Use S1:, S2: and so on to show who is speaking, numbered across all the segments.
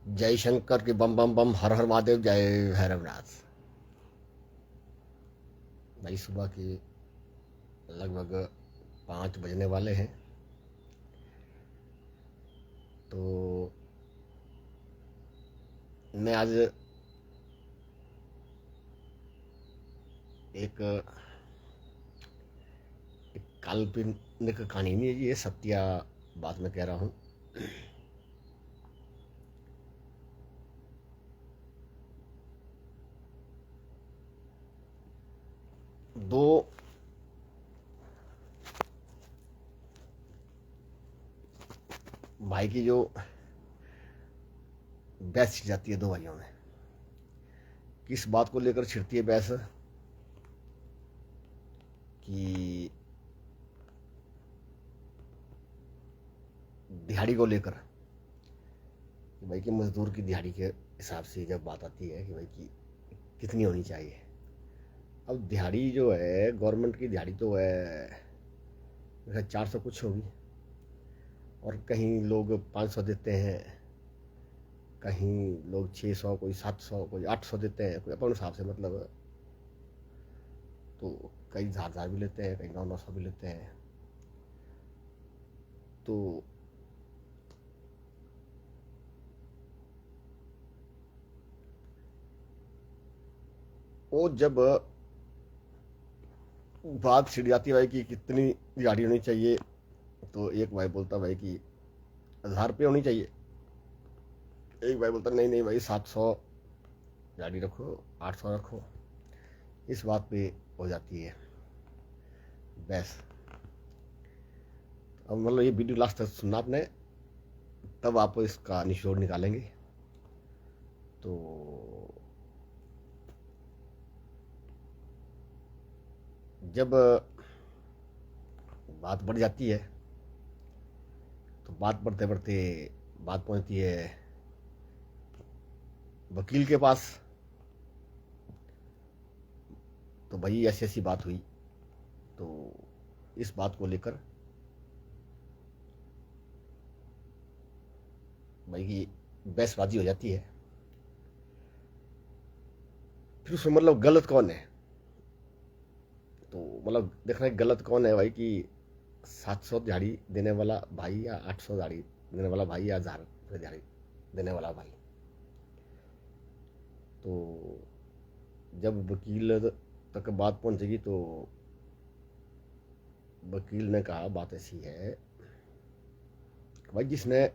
S1: जय शंकर के बम बम बम, हर हर महादेव, जय भैरवनाथ। भाई सुबह के लगभग 5 बजने वाले हैं। तो मैं आज एक काल्पनिक कहानी नहीं है, ये सत्या बात मैं कह रहा हूँ। दो भाई की जो बहस छिड़ जाती है, दो भाइयों में किस बात को लेकर छिड़ती है बहस कि दिहाड़ी को लेकर, कि भाई की मजदूर की दिहाड़ी के हिसाब से जब बात आती है कि भाई की कितनी होनी चाहिए। अब दिहाड़ी जो है, गवर्नमेंट की दिहाड़ी तो है 400 कुछ होगी, और कहीं लोग 500 देते हैं, कहीं लोग 600, कोई 700, कोई 800 देते हैं, कोई अपने हिसाब से, मतलब तो कई 1000 भी लेते हैं, कई 900 भी लेते हैं। तो वो जब बात छिड़ जाती है भाई कि कितनी दिहाड़ी होनी चाहिए, तो एक भाई बोलता भाई कि 1000 रुपये होनी चाहिए। एक भाई बोलता नहीं नहीं भाई 700 दिहाड़ी रखो, 800 रखो। इस बात पे हो जाती है बस। अब मतलब ये वीडियो लास्ट तक सुनना आपने, तब आप इसका निचोड़ निकालेंगे। तो जब बात बढ़ जाती है, तो बात बढ़ते बढ़ते बात पहुंचती है वकील के पास। तो भाई ऐसी ऐसी बात हुई, तो इस बात को लेकर भाई की बहसबाजी हो जाती है। फिर उसमें मतलब गलत कौन है, तो मतलब देखना है गलत कौन है भाई कि 700 दिहाड़ी देने वाला भाई, या 800 दिहाड़ी देने वाला भाई, या 1000 दिहाड़ी देने वाला भाई। तो जब वकील तक बात पहुंचेगी, तो वकील ने कहा बात ऐसी है कि भाई जिसने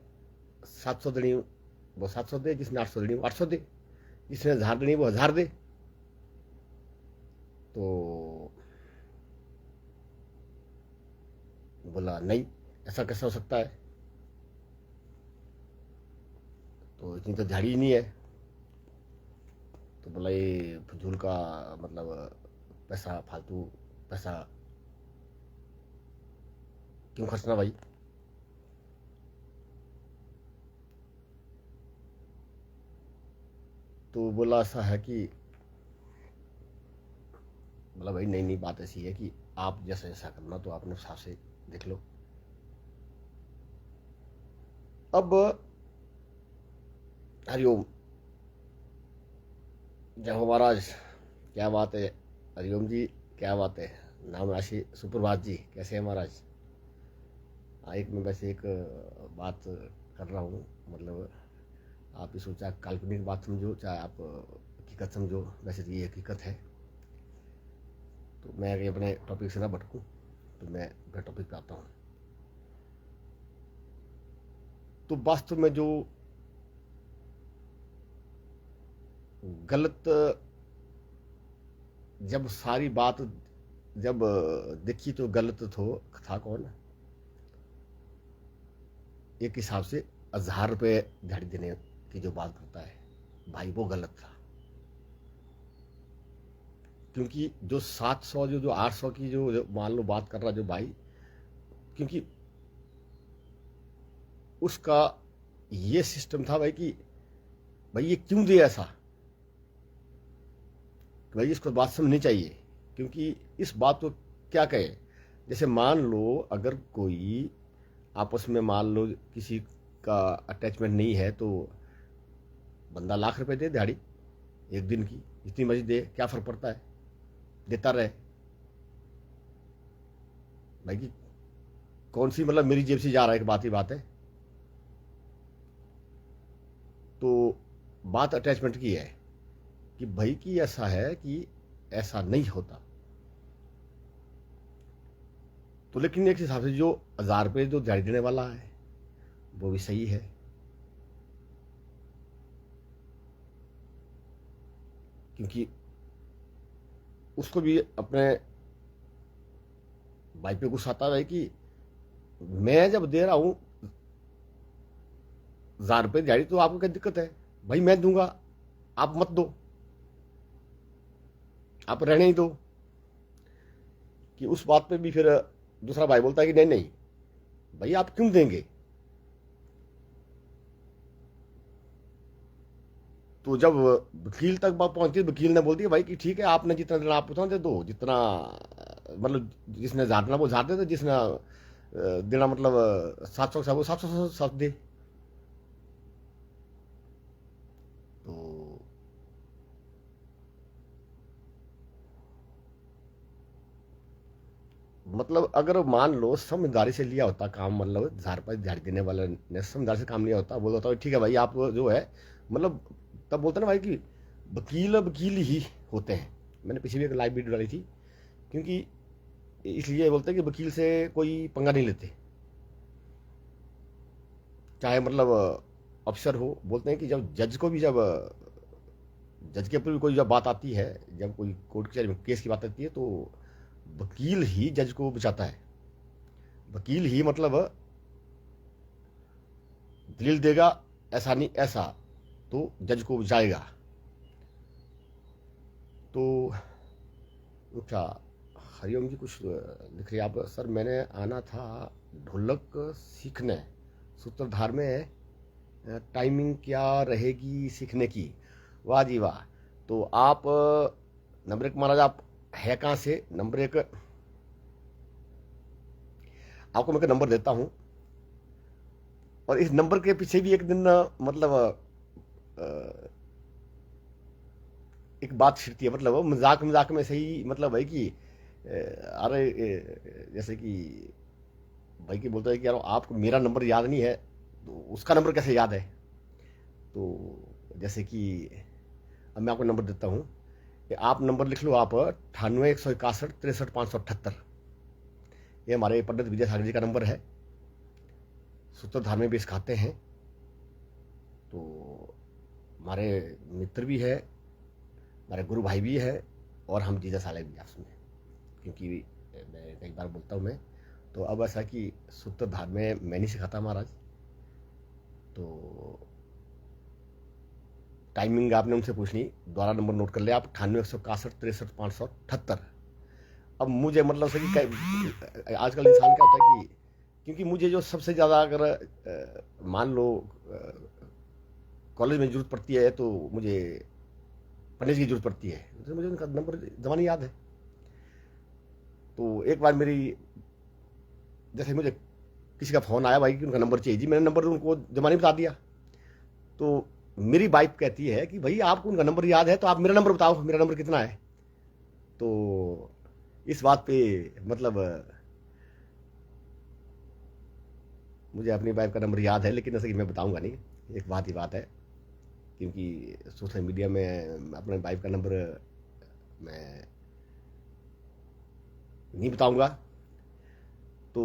S1: 700 देनी वो 700 दे, जिसने 800 देनी वो 800 दे, जिसने 1000 देनी वो 1000 दे। तो बोला नहीं, ऐसा कैसा हो सकता है, तो इतनी तो दिहाड़ी ही नहीं है। तो बोला ये फजूल का, मतलब पैसा, फालतू पैसा क्यों खर्चना भाई। तो बोला ऐसा है कि, बोला भाई नहीं नहीं, बात ऐसी है कि आप जैसा जैसा करना तो आपने हिसाब से देख लो। अब हरिओम, जय हो महाराज, क्या बात है। हरिओम जी, क्या बात है। नाम राशि सुप्रभात जी, कैसे हैं महाराज। एक मैं वैसे एक बात कर रहा हूँ, मतलब आप इसको चाहे काल्पनिक बात समझो, चाहे आप हकीकत समझो, वैसे तो ये हकीकत है। तो मैं अगर अपने टॉपिक से ना भटकूँ, तो मैं अपने टॉपिक पे आता हूँ। तो वास्तव में जो गलत, जब सारी बात जब देखी, तो गलत था कौन। एक हिसाब से 1000 रुपये दिहाड़ी देने की जो बात करता है भाई, वो गलत था। क्योंकि जो 700, जो 800 की जो मान लो बात कर रहा जो भाई, क्योंकि उसका ये सिस्टम था भाई कि भाई ये क्यों दे ऐसा, कि भाई इसको बात समझनी चाहिए। क्योंकि इस बात को क्या कहे, जैसे मान लो अगर कोई आपस में, मान लो किसी का अटैचमेंट नहीं है, तो बंदा लाख रुपए दे दिहाड़ी एक दिन की, जितनी मर्जी दे, क्या फर्क पड़ता है, देता रहे भाई। की कौन सी मतलब मेरी जेब से जा रहा है, एक बात ही बात है। तो बात अटैचमेंट की है कि भाई कि ऐसा है कि ऐसा नहीं होता। तो लेकिन एक हिसाब से जो 1000 रुपये जो दिहाड़ी देने वाला है वो भी सही है, क्योंकि उसको भी अपने भाई पे गुस्सा आता है कि मैं जब दे रहा हूं 1000 रुपये दिहाड़ी तो आपको क्या दिक्कत है भाई, मैं दूंगा, आप मत दो, आप रहने ही दो। कि उस बात पे भी फिर दूसरा भाई बोलता है कि नहीं नहीं भाई आप क्यों देंगे। तो जब वकील तक बात पहुंची, वकील ने बोल दिया भाई कि ठीक है, आपने जितना देना आप उतना दे दो, जितना मतलब जिसने झाड़ना वो झाड़ दे, तो जिसने देना मतलब 700 वो 700 दे। तो मतलब अगर मान लो समझदारी से लिया होता काम, मतलब 1000 रुपये दिहाड़ी देने वाले ने समझदारी से काम लिया होता, बोला होता ठीक है भाई आप जो है मतलब, तब बोलते ना भाई कि वकील वकील ही होते हैं। मैंने पीछे भी एक लाइव वीडियो डाली थी, क्योंकि इसलिए बोलते हैं कि वकील से कोई पंगा नहीं लेते, चाहे मतलब अफसर हो। बोलते हैं कि जब जज को भी, जब जज के ऊपर भी कोई जब बात आती है, जब कोई कोर्ट कचहरी में केस की बात आती है, तो वकील ही जज को बचाता है। वकील ही मतलब दलील देगा, ऐसा नहीं ऐसा, तो जज को बचाएगा। तो अच्छा, हरिओम जी कुछ लिख रही आप, सर मैंने आना था ढोलक सीखने, सूत्रधार में टाइमिंग क्या रहेगी सीखने की। वाह जी वाह। तो आप नंबर एक महाराज, आप है कहाँ से, नंबर एक आपको मैं नंबर देता हूँ, और इस नंबर के पीछे भी एक दिन मतलब एक बात छिड़ती है, मतलब मजाक मजाक में सही, मतलब है कि अरे जैसे कि भाई की बोलता है कि यार आपको मेरा नंबर याद नहीं है तो उसका नंबर कैसे याद है। तो जैसे कि अब मैं आपको नंबर देता हूँ कि आप नंबर लिख लो, आप 98 161 63 578, ये हमारे पंडित विजय सागर जी का नंबर है, सूत्रधार में भी सिखाते हैं। तो हमारे मित्र भी है, हमारे गुरु भाई भी है, और हम जीजा साले भी आपस में, क्योंकि मैं कई बार बोलता हूँ मैं। तो अब ऐसा कि सूत्रधार में मैं नहीं सिखाता महाराज, तो टाइमिंग आपने उनसे पूछनी, दोबारा नंबर नोट कर ले आप, 98 161 63 578। अब मुझे मतलब से कि आजकल इंसान क्या होता है कि क्योंकि मुझे जो सबसे ज़्यादा अगर मान लो कॉलेज में जरूरत पड़ती है तो मुझे पंडित की जरूरत पड़ती है, तो मुझे उनका नंबर जमानी याद है। तो एक बार मेरी, जैसे मुझे किसी का फ़ोन आया भाई कि उनका नंबर चाहिए जी, मैंने नंबर उनको जमानी बता दिया। तो मेरी वाइफ कहती है कि भाई आपको उनका नंबर याद है तो आप मेरा नंबर बताओ, मेरा नंबर कितना है। तो इस बात पे मतलब मुझे अपनी वाइफ का नंबर याद है, लेकिन ऐसा कि मैं बताऊंगा नहीं, एक बात ही बात है, क्योंकि सोशल मीडिया में अपने वाइफ का नंबर मैं नहीं बताऊंगा। तो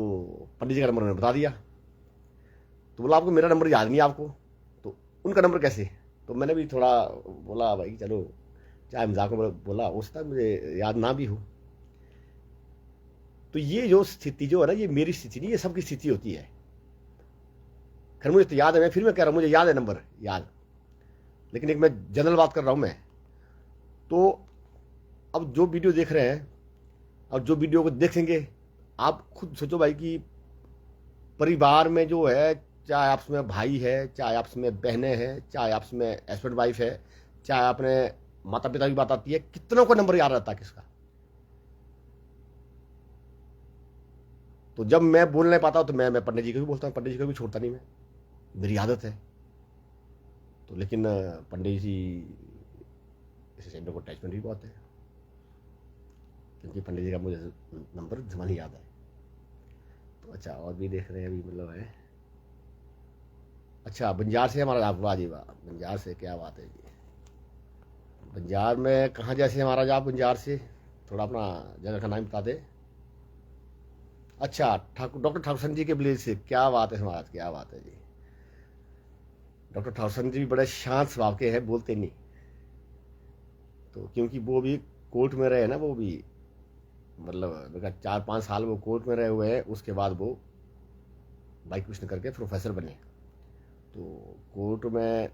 S1: पंडित जी का नंबर मैंने बता दिया। तो बोला आपको मेरा नंबर याद नहीं है आपको, तो उनका नंबर कैसे। तो मैंने भी थोड़ा बोला भाई चलो, चाहे मजाक में बोला, हो सकता है मुझे याद ना भी हो। तो ये जो स्थिति जो है ना, ये मेरी स्थिति नहीं, ये सबकी स्थिति होती है। खैर मुझे तो याद है, मैं फिर मैं कह रहा हूँ मुझे याद है नंबर याद, लेकिन एक मैं जनरल बात कर रहा हूँ मैं। तो अब जो वीडियो देख रहे हैं और जो वीडियो को देखेंगे, आप खुद सोचो भाई कि परिवार में जो है, चाहे आपस में भाई है, चाहे आपस में बहनें हैं, चाहे आपस में हस्बैंड वाइफ है, चाहे अपने माता पिता की बात आती है, कितनों को नंबर याद रहता है किसका। तो जब मैं बोल नहीं पाता हूं तो मैं पंडित जी को भी बोलता हूँ, पंडित जी को भी छोड़ता नहीं मैं, मेरी आदत है। तो लेकिन पंडित जी से मेरे को अटैचमेंट भी बहुत है, क्योंकि पंडित जी का मुझे नंबर जमान याद है। तो अच्छा, और भी देख रहे हैं अभी मतलब है। अच्छा, बंजार से हमारा, वाह जी वाह, बंजार से क्या बात है जी। बंजार में कहाँ जैसे हमारा आप बंजार से थोड़ा अपना जगह का नाम बता दे। अच्छा, ठाकुर डॉक्टर ठाकुर सिंह जी के विलेज से, क्या बात है महाराज, क्या बात है जी। डॉक्टर ठाकुर सिंह जी भी बड़े शांत स्वभाव के हैं, बोलते नहीं। तो क्योंकि वो भी कोर्ट में रहे ना, वो भी मतलब मेरा 4-5 साल वो कोर्ट में रहे हुए हैं, उसके बाद वो बाई कृष्ण करके प्रोफेसर बने। तो कोर्ट में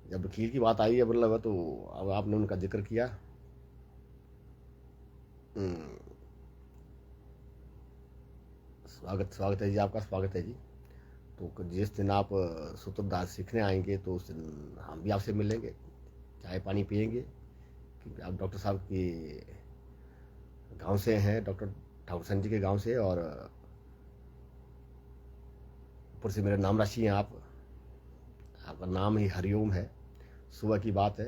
S1: जब वकील की बात आई है मतलब, तो अब आपने उनका जिक्र किया। हम्म, स्वागत स्वागत है जी, आपका स्वागत है जी। तो जिस दिन आप सूत्रधार सीखने आएंगे तो उस दिन हम भी आपसे मिलेंगे, चाय पानी पियेंगे, क्योंकि आप डॉक्टर साहब के गांव से हैं, डॉक्टर ठाकुर सिंह जी के गांव से, और ऊपर से मेरे नाम राशि हैं आप, आपका नाम ही हरिओम है। सुबह की बात है।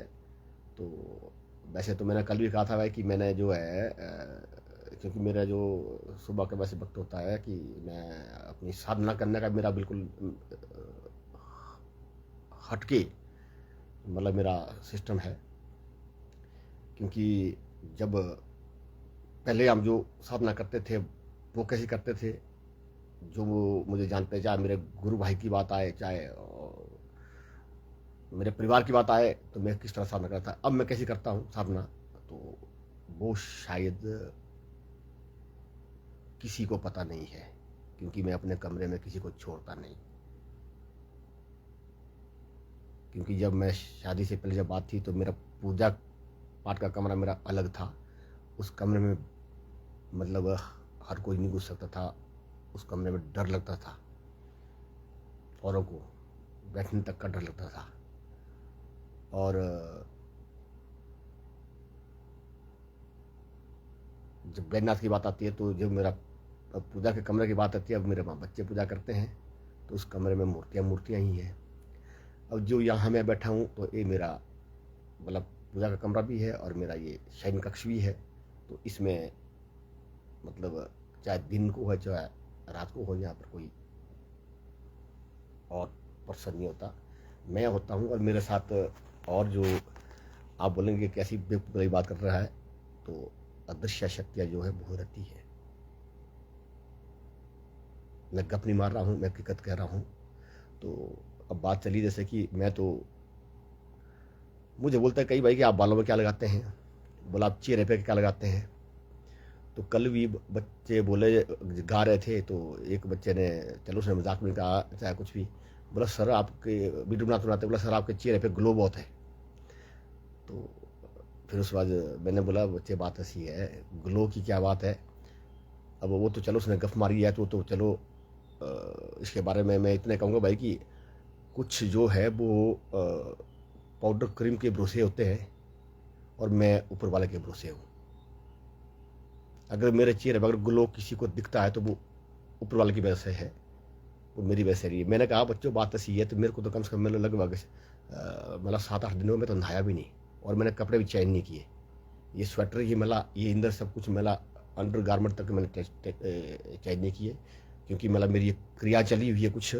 S1: तो वैसे तो मैंने कल भी कहा था भाई कि मैंने जो है क्योंकि मेरा जो सुबह का वैसे वक्त होता है कि मैं अपनी साधना करने का मेरा बिल्कुल हटके मतलब मेरा सिस्टम है। क्योंकि जब पहले हम जो साधना करते थे वो कैसे करते थे, जो वो मुझे जानते हैं, चाहे मेरे गुरु भाई की बात आए, चाहे मेरे परिवार की बात आए, तो मैं किस तरह साधना करता था, अब मैं कैसे करता हूँ साधना, तो वो शायद किसी को पता नहीं है, क्योंकि मैं अपने कमरे में किसी को छोड़ता नहीं। क्योंकि जब मैं शादी से पहले जब बात थी तो मेरा पूजा पाठ का कमरा मेरा अलग था। उस कमरे में मतलब हर कोई नहीं घुस सकता था, उस कमरे में डर लगता था, औरों को बैठने तक का डर लगता था। और जब बैजनाथ की बात आती है, तो जब मेरा पूजा के कमरे की बात आती है, अब मेरे वहाँ बच्चे पूजा करते हैं, तो उस कमरे में मूर्तियाँ मूर्तियाँ ही हैं। अब जो यहाँ मैं बैठा हूँ तो ये मेरा मतलब पूजा का कमरा भी है और मेरा ये शयन कक्ष भी है। तो इसमें मतलब चाहे दिन को हो चाहे रात को हो, यहाँ पर कोई और पर्सन नहीं होता, मैं होता हूँ। और मेरे साथ और जो आप बोलेंगे कैसी बेवकूफ़ी बात कर रहा है, तो अदृश्य शक्तियाँ जो है वो रहती है। मैं गप नहीं मार रहा हूँ, मैं हकीकत कह रहा हूँ। तो अब बात चली जैसे कि मैं तो, मुझे बोलता है कई भाई कि आप बालों में क्या लगाते हैं, बोला आप चेहरे पे क्या लगाते हैं। तो कल भी बच्चे बोले, गा रहे थे, तो एक बच्चे ने, चलो उसने मजाक में कहा चाहे कुछ भी, बोला सर आपके वीडियो बनाते बनाते, बोला सर आपके चेहरे पे ग्लो बहुत है। तो फिर उसके बाद मैंने बोला बच्चे बात ऐसी है, ग्लो की क्या बात है। अब वो तो चलो उसने गफ मारी है, तो चलो इसके बारे में मैं इतने कहूँगा भाई कि कुछ जो है वो पाउडर क्रीम के भरोसे होते हैं, और मैं ऊपर वाले के भरोसे हूँ। अगर मेरे चेहरे पर अगर ग्लो किसी को दिखता है तो वो ऊपर वाले की वजह से है, वो मेरी वजह से नहीं है। मैंने कहा बच्चों बात ऐसी है, तो मेरे को तो कम से कम मैंने लगभग मतलब 7-8 दिनों में तो नहाया भी नहीं, और मैंने कपड़े भी चेंज नहीं किए। ये स्वेटर ही मिला, ये अंदर सब कुछ मिला, अंडर गारमेंट तक मैंने चेंज नहीं किए, क्योंकि मतलब मेरी ये क्रिया चली हुई है कुछ,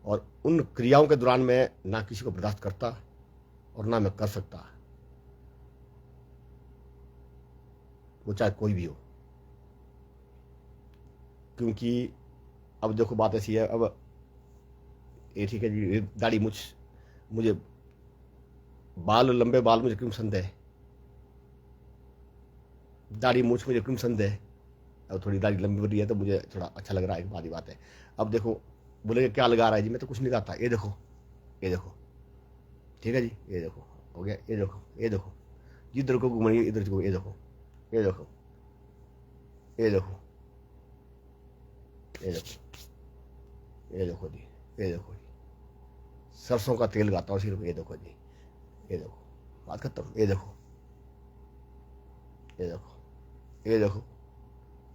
S1: और उन क्रियाओं के दौरान मैं ना किसी को बर्दाश्त करता और ना मैं कर सकता, वो चाहे कोई भी हो। क्योंकि अब देखो बात ऐसी है, अब ये ठीक है जी, दाढ़ी मुझ मुझे बाल लंबे बाल मुझे क्यों पसंद है, दाढ़ी मूछ मुझे क्यों पसंद है। अब थोड़ी दाढ़ी लंबी हो रही है तो मुझे थोड़ा अच्छा लग रहा है, एक बात ही बात है। अब देखो बोलेंगे क्या लगा रहा है जी, मैं तो कुछ नहीं लगाता, ये देखो, ये देखो, ठीक है जी, ये देखो हो गया, ये देखो, ये देखो, जिधर को घूमेंगे इधर को, ये देखो, ये देखो, ये देखो, ये देखो, ये देखो जी, ये देखो जी, सरसों का तेल लगाता हूँ सिर्फ, ये देखो जी, ये देखो, बात खत्म, ये देखो, ये देखो, ये देखो,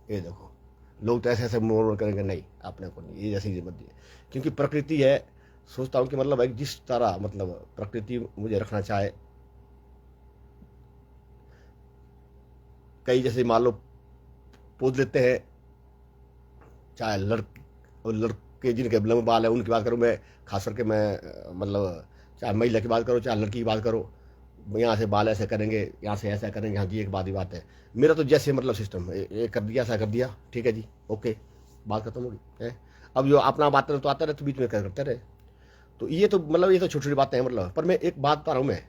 S1: ये देखो। लोग तो ऐसे ऐसे मोड़ करेंगे, नहीं आपने को नहीं, ये जैसी मत दी, क्योंकि प्रकृति है, सोचता हूँ कि मतलब एक जिस तरह मतलब प्रकृति मुझे रखना चाहे, कई जैसे मान लो पोज लेते हैं, चाहे लड़के जिनके लंबे बाल है उनकी बात करूँ मैं, खास करके मैं मतलब चाहे महिला की बात करो चाहे लड़की की बात करो, यहाँ से बाल ऐसे करेंगे, यहाँ से ऐसा करेंगे, हाँ जी एक बात ही बात है। मेरा तो जैसे मतलब सिस्टम ये कर दिया ऐसा कर दिया, ठीक है जी, ओके, बात खत्म होगी है। अब जो अपना बात तो आता रहे तो बीच में क्या करते रहे। तो ये तो मतलब ये तो छोटी छोटी बातें हैं मतलब, पर मैं एक बात बता रहा हूँ मैं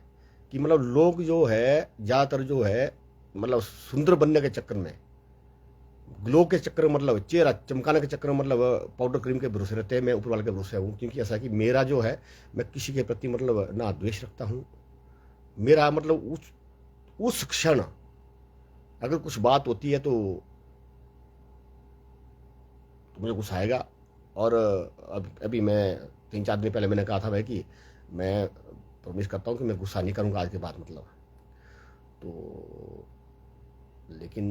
S1: कि मतलब लोग जो है ज़्यादातर जो है मतलब सुंदर बनने के चक्कर में, ग्लो के चक्कर में, मतलब चेहरा चमकाने के चक्कर में मतलब पाउडर क्रीम के भरोसे रहते हैं। मैं ऊपर वाले के भरोसे हूँ, क्योंकि ऐसा है कि मेरा जो है, मैं किसी के प्रति मतलब ना द्वेष रखता हूँ। मेरा मतलब उस क्षण अगर कुछ बात होती है तो मुझे गुस्सा आएगा। और अभी मैं 3-4 दिन पहले मैंने कहा था भाई कि मैं प्रॉमिस करता हूँ कि मैं गुस्सा नहीं करूँगा आज के बाद मतलब। तो लेकिन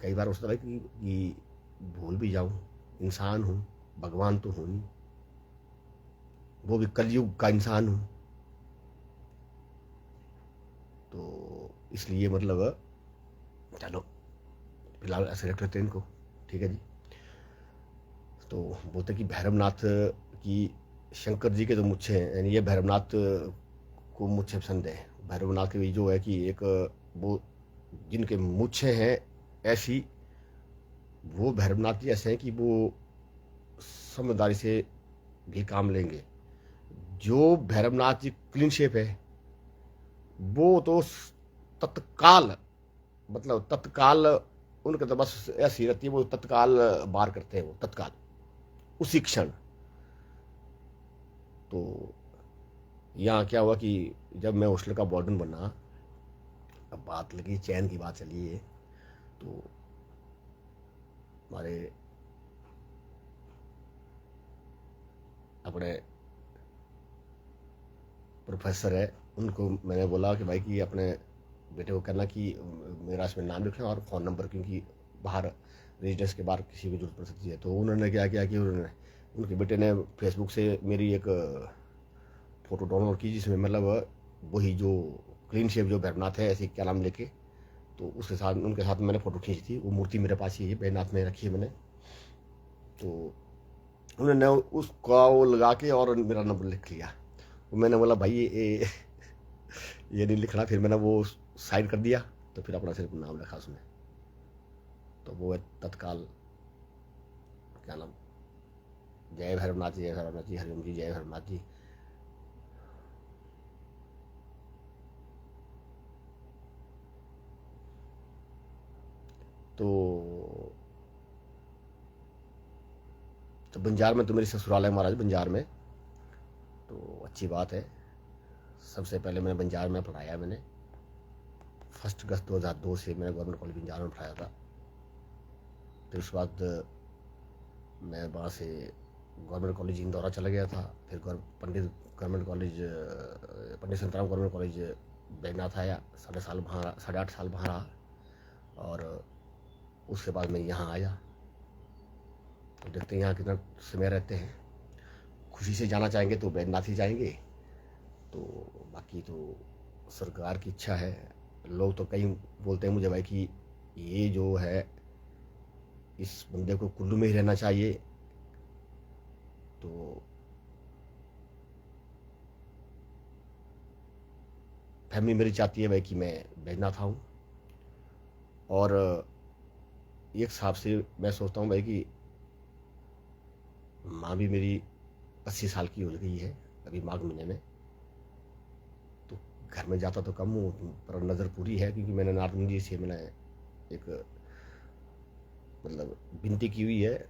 S1: कई बार होता है कि भूल भी जाऊँ, इंसान हूँ, भगवान तो हूँ नहीं, वो भी कलयुग का इंसान हूँ। तो इसलिए मतलब चलो फिलहाल ऐसे रख लेते हैं इनको, ठीक है जी। तो बोलते कि भैरवनाथ की, शंकर जी के जो मुच्छे हैं, यानी ये भैरवनाथ को मुच्छे पसंद है। भैरवनाथ की जो है कि एक वो जिनके मुच्छे हैं ऐसी, वो भैरवनाथ जी ऐसे हैं कि वो समझदारी से भी काम लेंगे। जो भैरवनाथ जी क्लीन शेप है, वो तो तत्काल, मतलब तत्काल उनके तो बस ऐसी रहती है, वो तत्काल बार करते हैं, वो तत्काल उसी क्षण। तो यहाँ क्या हुआ कि जब मैं हॉस्टल का वार्डन बना, अब बात लगी चैन की बात चली है, तो हमारे अपने प्रोफेसर है, उनको मैंने बोला कि भाई कि अपने बेटे को कहना कि मेरा इसमें नाम लिखें और फ़ोन नंबर, क्योंकि बाहर रेजिडेंस के बाहर किसी को जरूरत पड़ सकती है। तो उन्होंने क्या किया कि उन्होंने, उनके बेटे ने फेसबुक से मेरी एक फ़ोटो डाउनलोड की, जिसमें मतलब वही जो क्लीन शेप जो भैरवनाथ है ऐसे क्या नाम लेके, तो उसके साथ उनके साथ मैंने फ़ोटो खींची थी। वो मूर्ति मेरे पास ही है, बैजनाथ में रखी है मैंने। तो उन्होंने उसका वो लगा के और मेरा नंबर लिख लिया। तो मैंने बोला भाई ये नहीं लिखना। फिर मैंने वो साइड कर दिया, तो फिर अपना सिर्फ नाम लिखा उसमें। तो वो है तत्काल, क्या नाम, जय भैरवनाथ जी, जय भैरवनाथ जी, हरिओम जी, जय भैरवनाथ जी। तो बंजार में तो मेरी ससुराल है महाराज, बंजार में। तो अच्छी बात है। सबसे पहले मैंने बंजार में पढ़ाया, मैंने 1 अगस्त 2002 से मैंने गवर्नमेंट कॉलेज बंजार में पढ़ाया था। फिर उसके बाद मैं वहाँ से गवर्नमेंट कॉलेज इंदौरा चला गया था। फिर पंडित गवर्नमेंट कॉलेज, पंडित संतराम गवर्नमेंट कॉलेज बैजनाथ आया, 8.5 साल वहाँ, 8.5 साल वहाँ रहा। और उसके बाद मैं यहाँ आया। तो देखते हैं यहाँ कितना समय रहते हैं। खुशी से जाना चाहेंगे तो बैजनाथ ही जाएंगे, तो बाकी तो सरकार की इच्छा है। लोग तो कई बोलते हैं मुझे भाई कि ये जो है इस बंदे को कुल्लू में ही रहना चाहिए। तो फैमिली मेरी चाहती है भाई कि मैं बैजनाथ आऊँ। और एक हिसाब से मैं सोचता हूँ भाई कि माँ भी मेरी 80 साल की हो गई है अभी माघ महीने में। तो घर में जाता तो कम हूँ, पर नज़र पूरी है, क्योंकि मैंने नारदमुनि जी से मैंने एक मतलब विनती की हुई है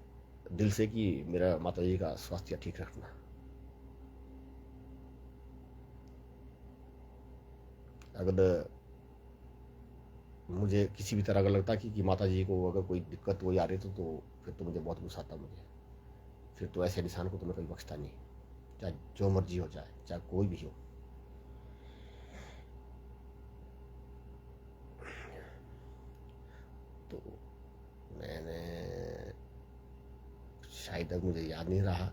S1: दिल से कि मेरा माता जी का स्वास्थ्य ठीक रखना। अगर मुझे किसी भी तरह का लगता कि माता जी को अगर कोई दिक्कत हो आ रही तो फिर तो मुझे बहुत गुस्सा आता मुझे। फिर तो ऐसे इंसान को तो मैं कभी बख्शता नहीं, चाहे जो मर्जी हो जाए, चाहे कोई भी हो। तो मैंने, शायद अब मुझे याद नहीं रहा,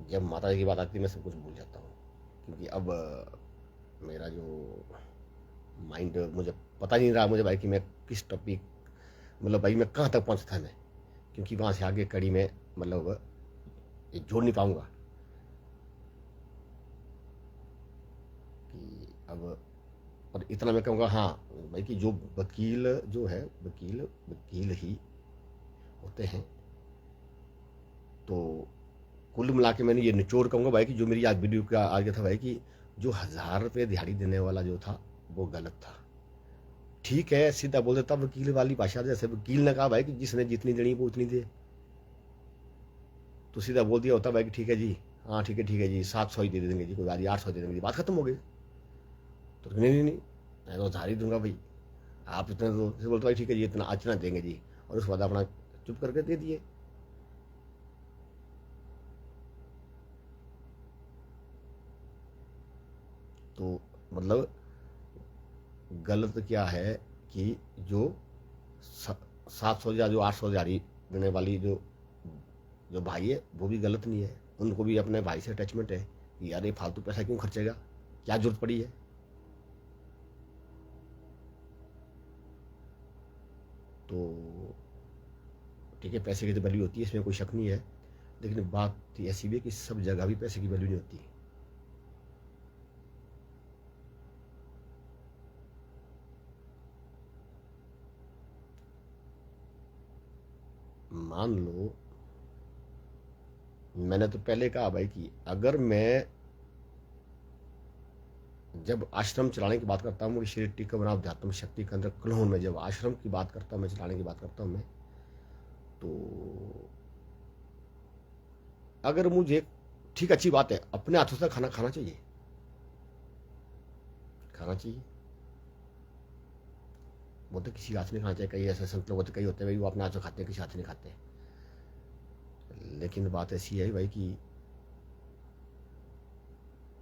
S1: जब माता जी की बात आती है मैं सब कुछ भूल जाता हूँ, क्योंकि अब मेरा जो माइंड, मुझे पता नहीं रहा मुझे भाई कि मैं किस टॉपिक, मतलब भाई मैं कहाँ तक पहुँचा था मैं, क्योंकि वहाँ से आगे कड़ी में मतलब ये जोड़ नहीं पाऊँगा कि अब। और इतना मैं कहूँगा हाँ भाई कि जो वकील जो है, वकील वकील ही होते हैं। तो कुल मिला के मैंने ये निचोड़ कहूँगा भाई कि जो मेरी आज वीडियो का आ गया था भाई कि जो 1,000 रुपये दिहाड़ी देने वाला जो था वो गलत था। ठीक है, सीधा बोल देता वकील वाली भाषा, जैसे वकील ने कहा भाई कि जिसने जितनी देनी वो उतनी दे, तो सीधा बोल दिया होता भाई कि ठीक है जी, हाँ ठीक है जी, 700 ही दे देंगे जी, कोई बात नहीं, 800 दे देंगे जी, बात खत्म हो गई। तो नहीं, मैं तो 1,000 ही दूंगा भाई, आप इतना दो, जैसे बोलते भाई ठीक है जी, इतना इतना देंगे जी, और उसके बाद अपना चुप करके दे दिए। तो मतलब गलत क्या है कि जो 700 या जो 800 दिहाड़ी देने वाली जो जो भाई है वो भी गलत नहीं है, उनको भी अपने भाई से अटैचमेंट है कि यार ये फालतू पैसा क्यों खर्चेगा, क्या जरूरत पड़ी है। तो ठीक है, पैसे की तो वैल्यू होती है, इसमें कोई शक नहीं है, लेकिन बात ऐसी भी है कि सब जगह भी पैसे की वैल्यू नहीं होती। मान लो, मैंने तो पहले कहा भाई कि अगर मैं जब आश्रम चलाने की बात करता हूँ, श्री टीकम अध्यात्म शक्ति केंद्र कन्हौर में जब आश्रम की बात करता हूँ, मैं चलाने की बात करता हूँ मैं, तो अगर मुझे, ठीक अच्छी बात है, अपने हाथों से खाना खाना चाहिए, खाना चाहिए, वो तो किसी हाथ नहीं खाना चाहिए। कई ऐसे संत लोग होते, कई होते हैं भाई वो अपने हाथ से खाते हैं, किसी हाथ से नहीं खाते। लेकिन बात ऐसी है भाई कि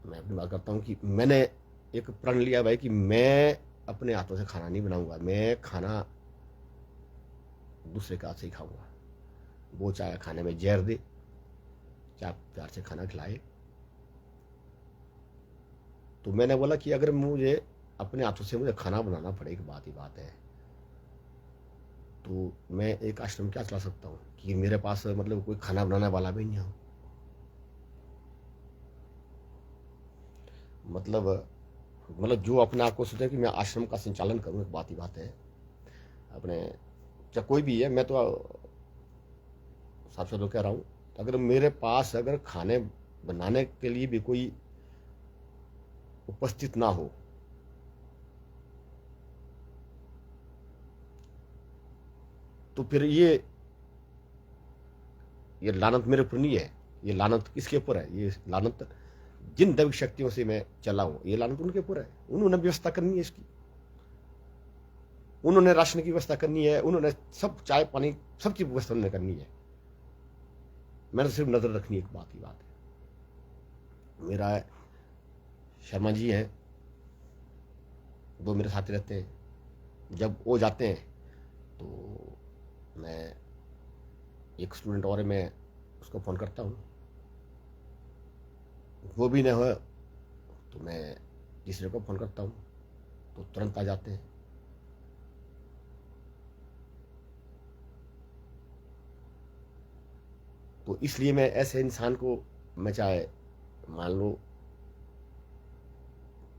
S1: मैं अपनी बात करता हूँ कि मैंने एक प्रण लिया भाई कि मैं अपने हाथों से खाना नहीं बनाऊंगा, मैं खाना दूसरे के हाथ से ही खाऊंगा। वो चाहे खाने में जहर दे, चाहे प्यार से खाना खिलाए। तो मैंने बोला कि अगर मुझे अपने हाथों से मुझे खाना बनाना पड़े, एक बात ही बात है, तो मैं एक आश्रम क्या चला सकता हूँ कि मेरे पास मतलब कोई खाना बनाने वाला भी नहीं हो। मतलब जो अपने आप को सोचे कि मैं आश्रम का संचालन करूँ, एक बात ही बात है अपने, चाहे कोई भी है, मैं तो साफ साफ तो कह रहा हूँ, अगर मेरे पास अगर खाने बनाने के लिए भी कोई उपस्थित ना हो, तो फिर ये लानत मेरे ऊपर नहीं है। ये लानत किसके ऊपर है? ये लानत जिन दैविक शक्तियों से मैं चला हूं, ये लानत उनके ऊपर है। उन्होंने व्यवस्था करनी है इसकी, उन्होंने राशन की व्यवस्था करनी है, उन्होंने सब चाय पानी सब चीज व्यवस्था उन्होंने करनी है। मैंने सिर्फ नजर रखनी, एक बात ही बात है। मेरा शर्मा जी हैं, वो मेरे साथ रहते हैं, जब वो जाते हैं तो मैं, एक स्टूडेंट और है, मैं उसको फ़ोन करता हूँ, वो भी ना हो तो मैं तीसरे को फ़ोन करता हूँ, तो तुरंत आ जाते हैं। तो इसलिए मैं ऐसे इंसान को, मैं चाहे मान लो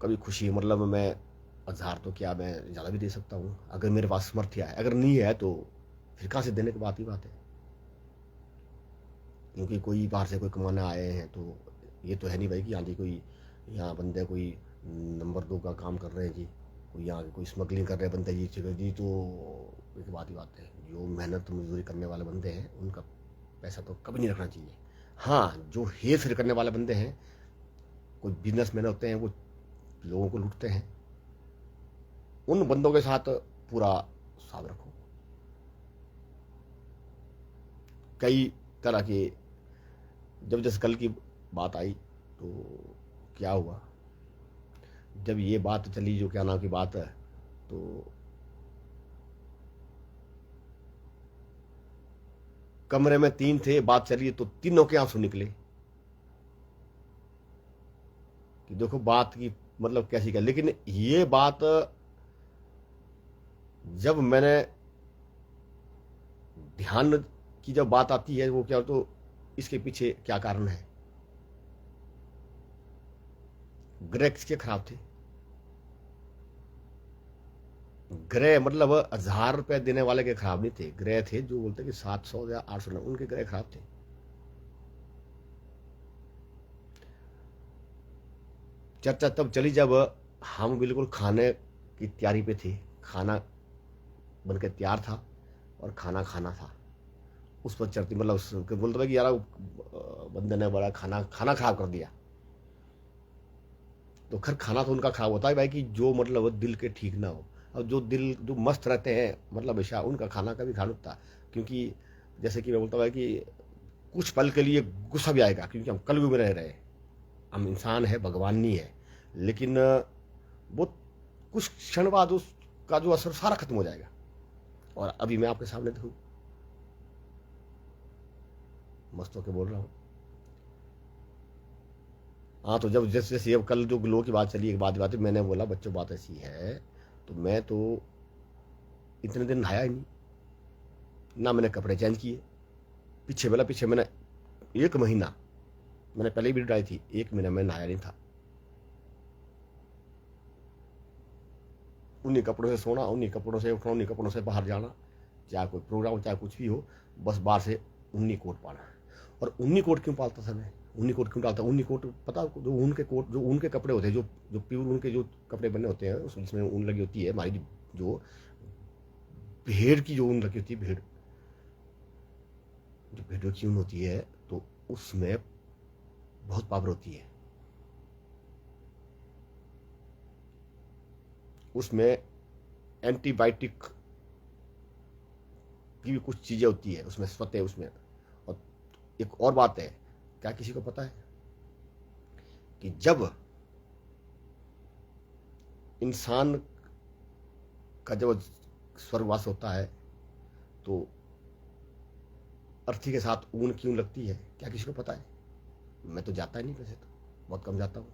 S1: कभी खुशी, मतलब मैं 1,000 तो क्या मैं ज़्यादा भी दे सकता हूँ अगर मेरे पास सामर्थ्य है, अगर नहीं है तो फिर कहाँ से देने की बात ही बात है। क्योंकि कोई बाहर से कोई कमाने आए हैं, तो ये तो है नहीं भाई कि हाँ जी कोई यहाँ बंदे कोई नंबर 2 का काम कर रहे हैं जी, कोई यहाँ कोई स्मगलिंग कर रहे हैं बंदे जी, ठीक है जी। तो एक बात ही बात है, जो मेहनत मजदूरी करने वाले बंदे हैं उनका पैसा तो कभी नहीं रखना चाहिए। हाँ, जो हेर फेर करने वाले बंदे हैं, कोई बिजनेसमैन होते हैं, वो लोगों को लूटते हैं, उन बंदों के साथ पूरा हिसाब रखो। कई तरह के, जब जैसे कल की बात आई तो क्या हुआ, जब ये बात चली जो क्या नाम की बात है, तो कमरे में 3 थे, बात चली तो तीनों के आंसू निकले। देखो बात की मतलब कैसी क्या, लेकिन ये बात जब मैंने ध्यान की जब बात आती है वो क्या, तो इसके पीछे क्या कारण है। ग्रह किसके खराब थे? ग्रह मतलब 1,000 रुपए देने वाले के खराब नहीं थे, ग्रह थे जो बोलते कि 700 या 800, उनके ग्रह खराब थे। चर्चा तब चली जब हम बिल्कुल खाने की तैयारी पे थे, खाना बन के तैयार था और खाना खाना था, उस पर चढ़ती मतलब बोलते कि यार बंदे ने बड़ा खाना खाना खराब कर दिया। तो खैर खाना तो उनका खराब होता है भाई कि जो मतलब दिल के ठीक ना हो, और जो दिल जो मस्त रहते हैं मतलब हमेशा, उनका खाना का भी खाना होता है। क्योंकि जैसे कि मैं बोलता हूँ कि कुछ पल के लिए गुस्सा भी आएगा, क्योंकि हम कलयुग में रह रहे हैं, हम इंसान है, भगवान नहीं है, लेकिन वो कुछ क्षण बाद उसका जो असर सारा खत्म हो जाएगा। और अभी मैं आपके सामने देखूँ मस्त होके बोल रहा हूँ। हाँ, तो जब जैसे जैसे अब कल जो ग्लो की बात चली, एक बात मैंने बोला बच्चों बात ऐसी है, तो मैं तो इतने दिन नहाया ही नहीं, ना मैंने कपड़े चेंज किए। पीछे मैंने 1 महीना, मैंने पहले ही वीडियो डाली थी, 1 महीना मैं नहाया नहीं था। उन्हीं कपड़ों से सोना, उन्हीं कपड़ों से उठना, उन्हीं कपड़ों से बाहर जाना, चाहे कोई प्रोग्राम हो चाहे कुछ भी हो, बस बाहर से उन्हीं कोट पाना। और उन्हीं कोट क्यों पालता था मैं, उन्हीं कोट क्यों डालता, उन्हीं कोट पता आपको, जो ऊन के कोट, जो ऊन के कपड़े होते हैं, जो जो प्योर ऊन के जो कपड़े बने होते हैं, उसमें ऊन लगी होती है, हमारी जो भेड़ की जो ऊन लगी होती है, भेड़ जो भेड़ों की ऊन होती है, तो उसमें बहुत पावर होती है, उसमें एंटीबायोटिक की भी कुछ चीजें होती है उसमें, स्वतः उसमें। और एक और बात है, क्या किसी को पता है कि जब इंसान का जब स्वर्गवास होता है तो अर्थी के साथ ऊन क्यों लगती है, क्या किसी को पता है? मैं तो जाता ही नहीं, वैसे तो बहुत कम जाता हूँ।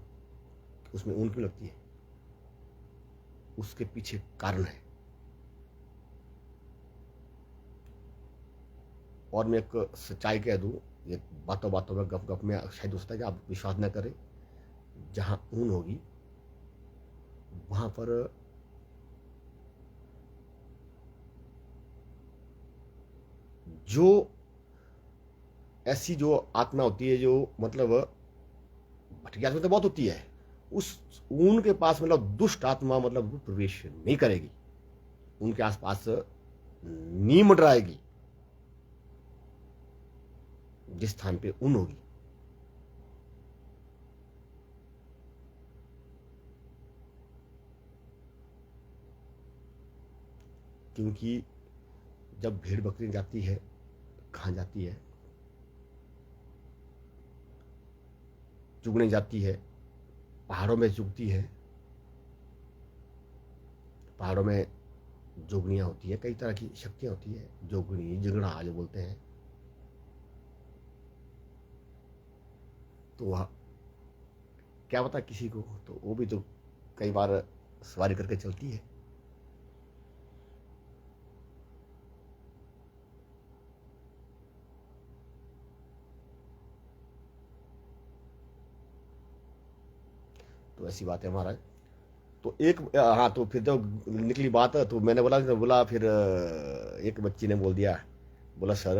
S1: उसमें ऊन क्यों लगती है, उसके पीछे कारण है। और मैं एक सच्चाई कह दूं, ये बातों बातों में गप गप में शायद हो सकता है कि आप विश्वास न करें, जहां ऊन होगी वहां पर जो ऐसी जो आत्मा होती है, जो मतलब भटकी आत्मा तो बहुत होती है, उस ऊन के पास मतलब दुष्ट आत्मा मतलब प्रवेश नहीं करेगी, उनके आसपास नहीं मंडराएगी जिस स्थान पे ऊन होगी। क्योंकि जब भेड़ बकरी जाती है, कहाँ जाती है? चुगने जाती है, पहाड़ों में चुगती है। पहाड़ों में जोगनियाँ होती है, कई तरह की शक्तियाँ होती है, जोगनी जिगड़ा जो बोलते हैं। तो वह क्या पता किसी को, तो वो भी तो कई बार सवारी करके चलती है। तो ऐसी बात है महाराज। तो एक हाँ, तो फिर जब निकली बात, तो मैंने बोला फिर एक बच्ची ने बोल दिया, बोला सर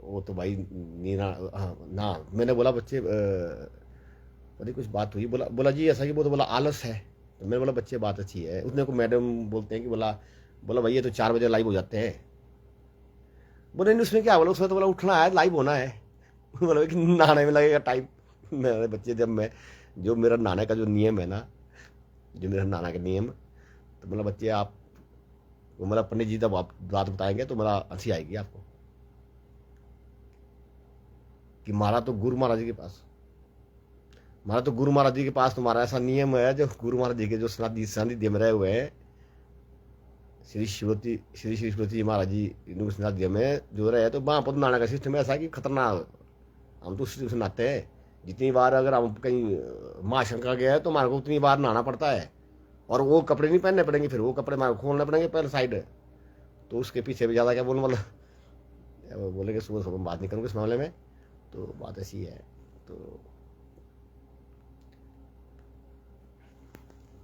S1: वो तो भाई नीना, हाँ ना, मैंने बोला बच्चे पता कुछ बात हुई, बोला बोला जी ऐसा कि वो तो बोला आलस है। तो मैंने बोला बच्चे बात अच्छी है, उसने को मैडम बोलते हैं कि बोला बोला भैया तो 4 बजे लाइव हो जाते हैं। बोले नहीं उसमें क्या, बोला उसमें तो बोला उठना है, लाइव होना है। बोला कि नहाने में लगेगा टाइम। मेरे बच्चे जब मैं, जो मेरा नहाने का जो नियम है ना, जो मेरा नहाने का नियम, तो मतलब बच्चे आप, वो मतलब पंडित जी जब आप बात बताएंगे तो मेरा हंसी आएगी आपको, कि मारा तो गुरु महाराज जी के पास, मारा तो गुरु महाराज जी के पास, तुम्हारा ऐसा नियम है, जो गुरु महाराज जी के जो सानिध्य में रहे हुए हैं, श्री शिवती महाराज जी सानिध्य में जो रहे, तो वहां पर नहाने का सिस्टम ऐसा कि खतरनाक, हम तो उससे नहाते हैं, जितनी बार अगर हम कहीं महाशंकर गए हैं तो हमारे को उतनी बार नहाना पड़ता है, और वो कपड़े नहीं पहनने पड़ेंगे, फिर वो कपड़े हमारे खोलने पड़ेंगे पहले साइड। तो उसके पीछे भी ज़्यादा क्या बोलूँ, मतलब वो बोलेंगे सुबह सुबह बात नहीं करूँगा इस मामले में। तो बात ऐसी है। तो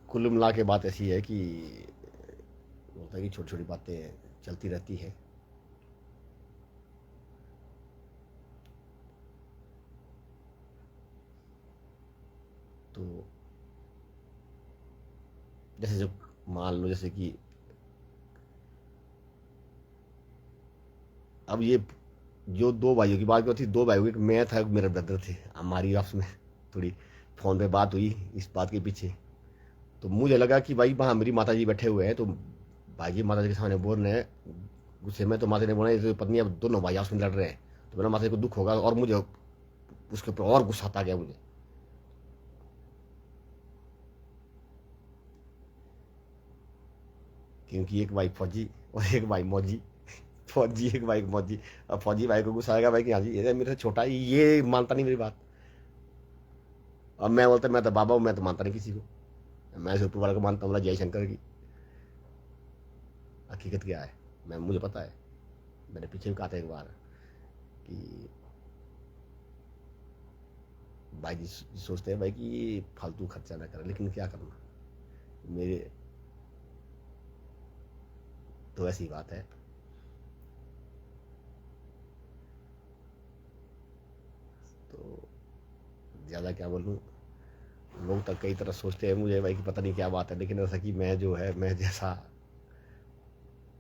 S1: कुल मिला के बात ऐसी है कि होता है कि छोटी छोटी बातें चलती रहती है। तो जैसे जब मान लो जैसे कि अब ये जो दो भाइयों की बात थी, दो भाइयों की, मैं था, मेरे ब्रदर थे, हमारी आपस में थोड़ी फोन पे बात हुई इस बात के पीछे। तो मुझे लगा कि भाई वहाँ मेरी माता जी बैठे हुए हैं, तो भाई जी माता जी के सामने बोल रहे हैं गुस्से में, तो माता ने बोला ये पत्नी अब दोनों भाई आपस में लड़ रहे हैं, तो मेरा माता जी को दुख होगा, और मुझे उसके ऊपर और गुस्सा आता गया मुझे। क्योंकि एक भाई फौजी और एक भाई मौजी, फौजी एक भाई मौजी। अब फौजी भाई को गुस्सा आएगा भाई कि हाँ जी ये मेरे से छोटा है, ये मानता नहीं मेरी बात। अब मैं बोलता मैं तो बाबा हूँ, मैं तो मानता नहीं किसी को, मैं से ऊपर वाले को मानता हूँ, जय शंकर की। हकीकत क्या है मैं, मुझे पता है, मैंने पीछे भी कहा था एक बार कि भाई जी सोचते हैं भाई कि ये फालतू खर्चा ना करें, लेकिन क्या करना, मेरे तो ऐसी बात है। तो ज़्यादा क्या बोलूँ, लोग तक कई तरह सोचते हैं मुझे भाई कि पता नहीं क्या बात है, लेकिन ऐसा कि मैं जो है, मैं जैसा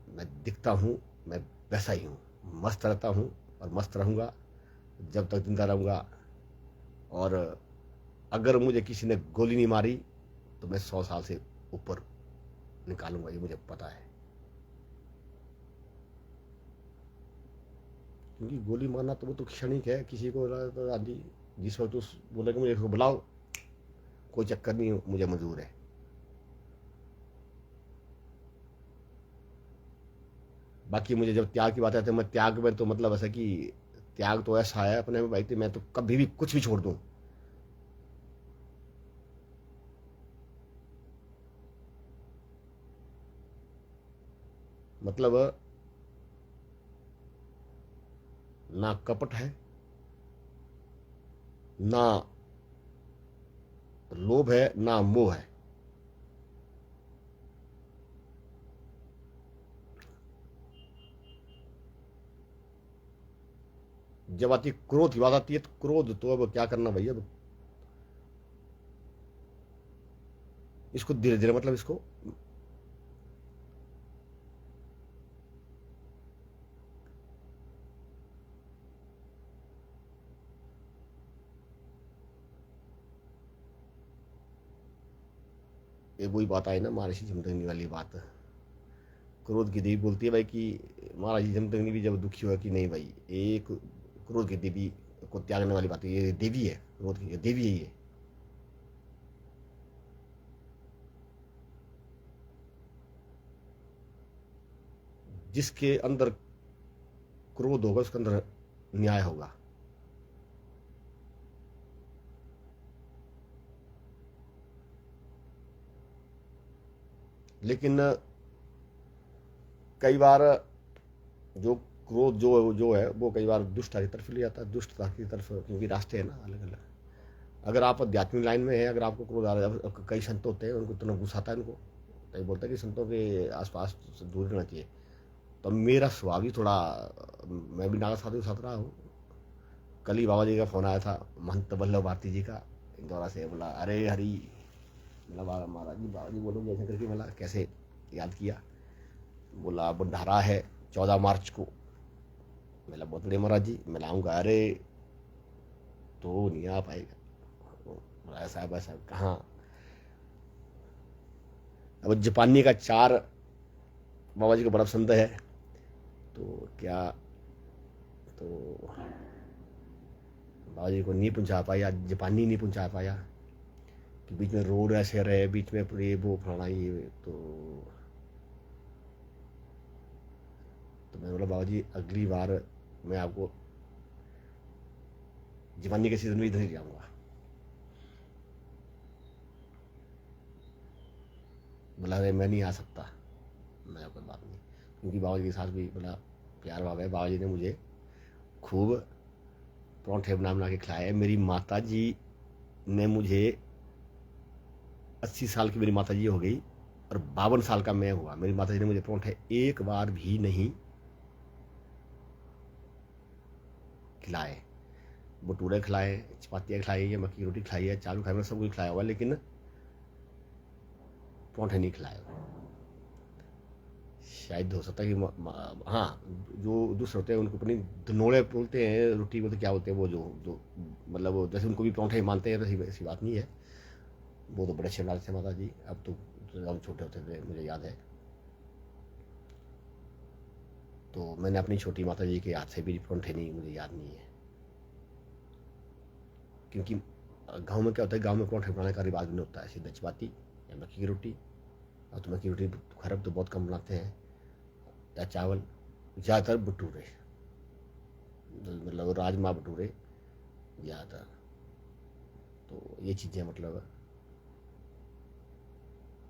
S1: मैं दिखता हूँ, मैं वैसा ही हूँ, मस्त रहता हूँ और मस्त रहूँगा जब तक जिंदा रहूँगा। और अगर मुझे किसी ने गोली नहीं मारी तो मैं 100 साल से ऊपर निकालूंगा, ये मुझे पता है। क्योंकि गोली मारना तो वो तो क्षणिक है, किसी को तो आदि जिस वक्त उस बोले कि मुझे इसको बुलाओ, कोई चक्कर नहीं, मुझे मंजूर है। बाकी मुझे जब त्याग की बात आती है, मैं त्याग में तो मतलब ऐसा कि त्याग तो ऐसा है अपने में भाई कि मैं तो कभी भी कुछ भी छोड़ दूं। मतलब ना कपट है, ना लोभ है, ना मोह है। जब आती क्रोध की बात आती है तो क्रोध तो अब क्या करना भैया, अब इसको धीरे धीरे मतलब इसको ये वही बात आई ना महर्षि जमदग्नि वाली बात। क्रोध की देवी बोलती है भाई कि महर्षि जमदग्नि भी जब दुखी हुआ कि नहीं भाई, एक क्रोध की देवी को त्यागने वाली बात है, ये देवी है, क्रोध की देवी है ये। जिसके अंदर क्रोध होगा उसके अंदर न्याय होगा। लेकिन कई बार जो क्रोध जो है वो कई बार दुष्टता की तरफ ले जाता है, दुष्टता की तरफ, क्योंकि रास्ते हैं ना अलग अलग। अगर आप आध्यात्मिक लाइन में है, अगर आपको क्रोध आ रहा है, कई संत होते हैं उनको इतना गुस्सा आता है उनको, तो ये बोलता है कि संतों के आसपास से दूर रहना चाहिए। तो मेरा स्वभाव ही थोड़ा, मैं भी नागा साधु के साथ रहा हूँ। कल ही बाबा जी का फोन आया था, महंत वल्लभ भारती जी का, इंदौरा से। बोला अरे हरी, बोला महाराज जी, बाबा जी बोलो जैसे करके, बोला कैसे याद किया। बोला भंडारा है 14 मार्च को। मेरा बहुत बड़े महाराज जी, मैं लाऊंगा। अरे तो नहीं आ पाएगा। बोला साहब ऐसा कहाँ। अब जापानी का चार बाबा जी को बड़ा पसंद है। तो क्या, तो बाबा जी को नहीं पहुंचा पाया, जापानी नहीं पहुंचा पाया कि बीच में रोड ऐसे रहे, बीच में पूरे वो फलाना ये। तो मैं बोला बाबा जी अगली बार मैं आपको जापानी के सीजन में इधर ही जाऊँगा। बोला अरे मैं नहीं आ सकता। मैं कोई बात नहीं, क्योंकि बाबा जी के साथ भी बड़ा प्यार भाव है। बाबा जी ने मुझे खूब परांठे बना के खिलाए। मेरी माता जी ने मुझे 80 साल की मेरी माता जी हो गई और 52 साल का मैं हुआ, मेरी माता जी ने मुझे परांठे एक बार भी नहीं खिलाए। भटूरे खिलाए, चपातियाँ खिलाई है, मक्की की रोटी खिलाई है, चावल खाए, मैंने सब कुछ खिलाया हुआ, लेकिन परांठे नहीं खिलाए। शायद हो सकता है कि हाँ, जो दूसरे होते हैं उनको अपनी धनोड़े बोलते हैं, रोटी बोलते क्या बोलते हैं वो, जो जो मतलब जैसे उनको भी परांठे ही मानते हैं, वैसी ऐसी बात नहीं है। वो तो बड़े अच्छे बनाते थे माता जी। अब तो जब हम छोटे होते थे मुझे याद है, तो मैंने अपनी छोटी माता जी के हाथ से भी परांठे नहीं, मुझे याद नहीं है। क्योंकि गाँव में क्या होता है, गाँव में परांठे बनाने का रिवाज नहीं होता है, सीधा चपाती या मक्की की रोटी। और तो मक्की की रोटी खरब तो बहुत कम बनाते हैं, या चावल, ज़्यादातर भटूरे, मतलब राजमा भटूरे ज़्यादातर। तो ये चीज़ें मतलब,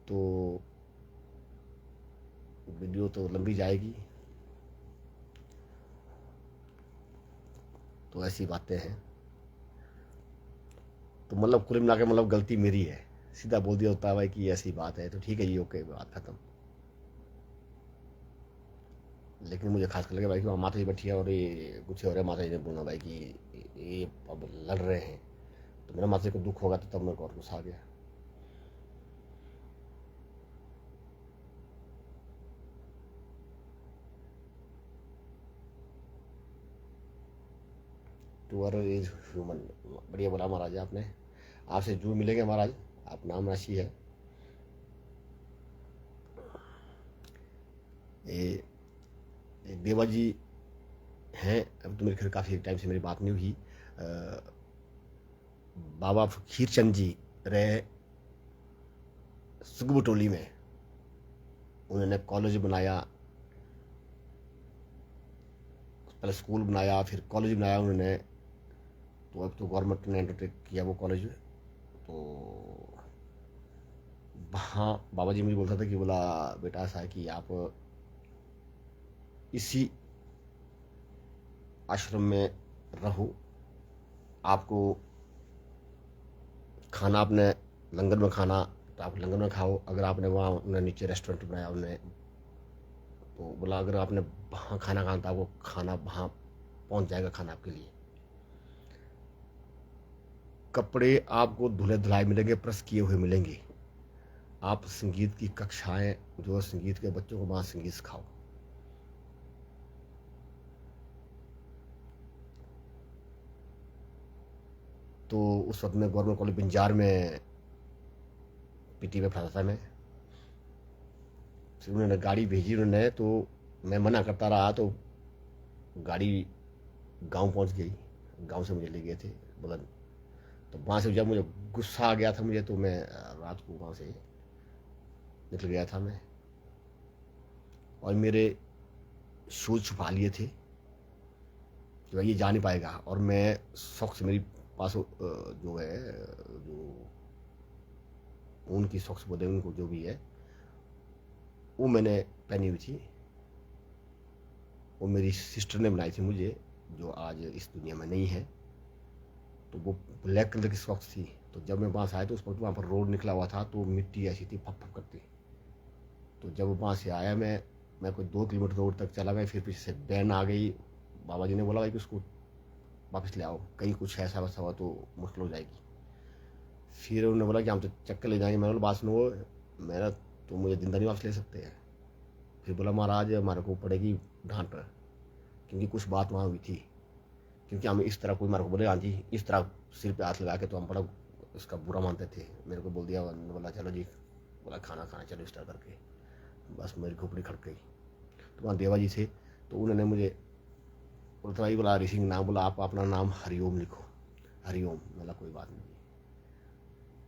S1: तो वीडियो तो लंबी जाएगी, तो ऐसी बातें हैं। तो मतलब कुल मिला के मतलब गलती मेरी है, सीधा बोल दिया होता है भाई कि ऐसी बात है तो ठीक है जी, ओके, बात खत्म। लेकिन मुझे खास कर लगे भाई कि वहाँ माता जी बैठी है और ये कुछ हो रहा है, माता जी ने बोला भाई कि ये अब लड़ रहे हैं, तो मेरा माता जी को दुख होगा, तो तब मेरे को और गुस्सा आ गया। टूअर इज ह्यूमन, बढ़िया बोला महाराज आपने। आपसे जरूर मिलेंगे महाराज, आप नाम राशि है। ये देवा जी हैं, अब तो मेरे खैर काफ़ी टाइम से मेरी बात नहीं हुई। बाबा फकीर चंद जी रहे सुगबू टोली में, उन्होंने कॉलेज बनाया, पहले स्कूल बनाया फिर कॉलेज बनाया उन्होंने। तो अब तो गवर्नमेंट ने अंडरटेक किया वो कॉलेज। तो वहाँ बाबा जी मुझे बोलता था कि बोला बेटा ऐसा है कि आप इसी आश्रम में रहो, आपको खाना अपने लंगर में खाना तो आप लंगर में खाओ, अगर आपने वहाँ उन्होंने नीचे रेस्टोरेंट बनाया उन्होंने, तो बोला अगर आपने वहाँ खाना खाना तो आपको खाना वहाँ पहुँच जाएगा खाना आपके लिए। कपड़े आपको धुले धुलाए मिलेंगे, प्रेस किए हुए मिलेंगे। आप संगीत की कक्षाएं, जो संगीत के बच्चों को वहाँ संगीत सिखाओ। तो उस वक्त मैं गवर्नमेंट कॉलेज बंजार में पीटी में पढ़ाता था मैं। फिर उन्होंने गाड़ी भेजी उन्होंने, तो मैं मना करता रहा, तो गाड़ी गांव पहुंच गई, गांव से मुझे ले गए थे बुलंद। तो वहाँ से जब मुझे गुस्सा आ गया था मुझे, तो मैं रात को वहाँ से निकल गया था मैं, और मेरे शूज़ छुपा लिए थे कि भाई ये जा नहीं पाएगा। और मैं सॉक्स मेरी पास जो है, जो ऊन की सॉक्स बोलते हैं उनको, जो भी है वो मैंने पहनी हुई थी। वो मेरी सिस्टर ने बनाई थी मुझे, जो आज इस दुनिया में नहीं है। तो वो ब्लैक कलर की सॉक्स थी। तो जब मैं वहाँ से आया तो उस वक्त वहाँ पर रोड निकला हुआ था, तो मिट्टी ऐसी थी फप फप करती। तो जब वहाँ से आया मैं कोई 2 किलोमीटर रोड तक चला गया, फिर पीछे से बैन आ गई। बाबा जी ने बोला भाई कि उसको वापस ले आओ, कहीं कुछ ऐसा वैसा हुआ तो मुश्किल हो जाएगी। फिर उन्होंने बोला कि हम तो चक्कर ले जाएंगे। मैंने बोला बात सुनो, मेरा तो मुझे जिंदा नहीं वापस ले सकते हैं। फिर बोला महाराज हमारे को पड़ेगी डांट, क्योंकि कुछ बात वहाँ हुई थी। क्योंकि हम इस तरह, कोई हमारे को बोले हाँ जी इस तरह सिर पे हाथ लगा के, तो हम बड़ा उसका बुरा मानते थे। मेरे को बोल दिया, बोला चलो जी, बोला खाना खाना चलो इस तरह करके, बस मेरी खोपड़ी खड़क गई। तो वहाँ देवा जी थे, तो उन्होंने मुझे बोलता भाई, बोला हरि सिंह नाम, बोला आप अपना नाम हरिओम लिखो। हरिओम, बोला कोई बात नहीं।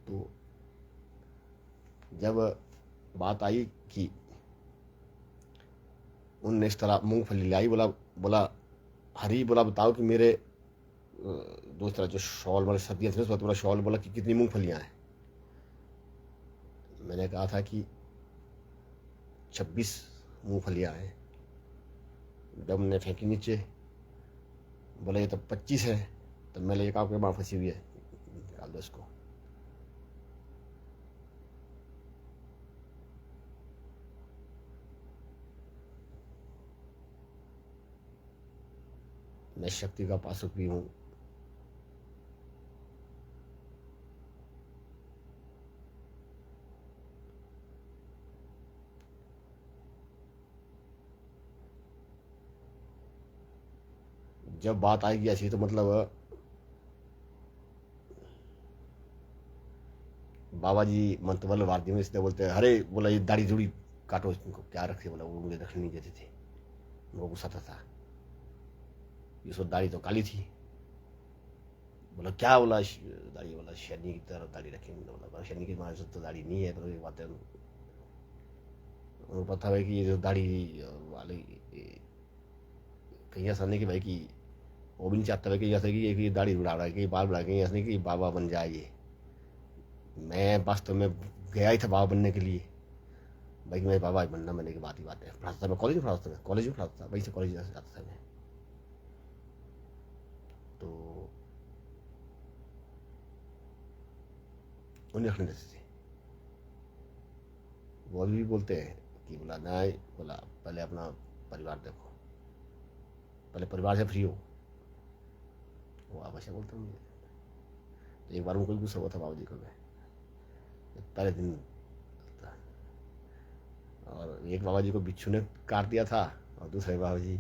S1: तो जब बात आई कि उनने इस तरह मूंगफली लाई, बोला बोला हरी, बोला बताओ कि मेरे दोस्त तरह जो शॉल, मतलब सर्दियाँ थी उस वक्त, बोला शॉल, बोला कि कितनी मूंगफलियाँ हैं। मैंने कहा था कि 26 मूंगफलियाँ हैं। जब हमने फेंकी नीचे, बोले ये तो 25 है। तब मैंने एक आपके वहाँ फंसी हुई है, निकाल दो इसको। मैं शक्ति का पासक भी हूँ। जब बात आएगी ऐसी तो मतलब बाबा जी मंतवल वारदी में इसलिए बोलते हैं, अरे बोला ये दाढ़ी जुड़ी काटो इसको, क्या रखे, बोला वो मुझे रखने नहीं देते थे, वो गुस्सा था। ये सो दाढ़ी तो काली थी। बोला क्या, बोला दाढ़ी, बोला शनि की तरह दाढ़ी रखेंगे। बोला शनि की मारे तो दाढ़ी नहीं है, तो ये बात है उनको पता है कि ये जो दाढ़ी वाले कहीं ऐसा नहीं कि भाई कि वो भी नहीं चाहता है कि ऐसा कि दाढ़ी उड़ा रहा है कि बाल बढ़ा के, ऐसा नहीं कि बाबा बन जाए। ये मैं वास्तव में गया ही था बाबा बनने के लिए, भाई मैं बाबा बनना, मैंने की बात ही बात है। पढ़ाता था मैं, कॉलेज में पढ़ाता था, कॉलेज में पढ़ाता था, वहीं से कॉलेज जाता था मैं। तो उन्हें रखने देते थे। वो अभी भी बोलते हैं कि बोला नहीं, बोला पहले अपना परिवार देखो, पहले परिवार से फ्री हो। वो हमेशा बोलते मुझे। तो एक बार उनको गुस्सा हुआ था बाबा जी को, मैं पहले दिन था, और एक बाबा जी को बिच्छू ने काट दिया था, और दूसरे बाबा जी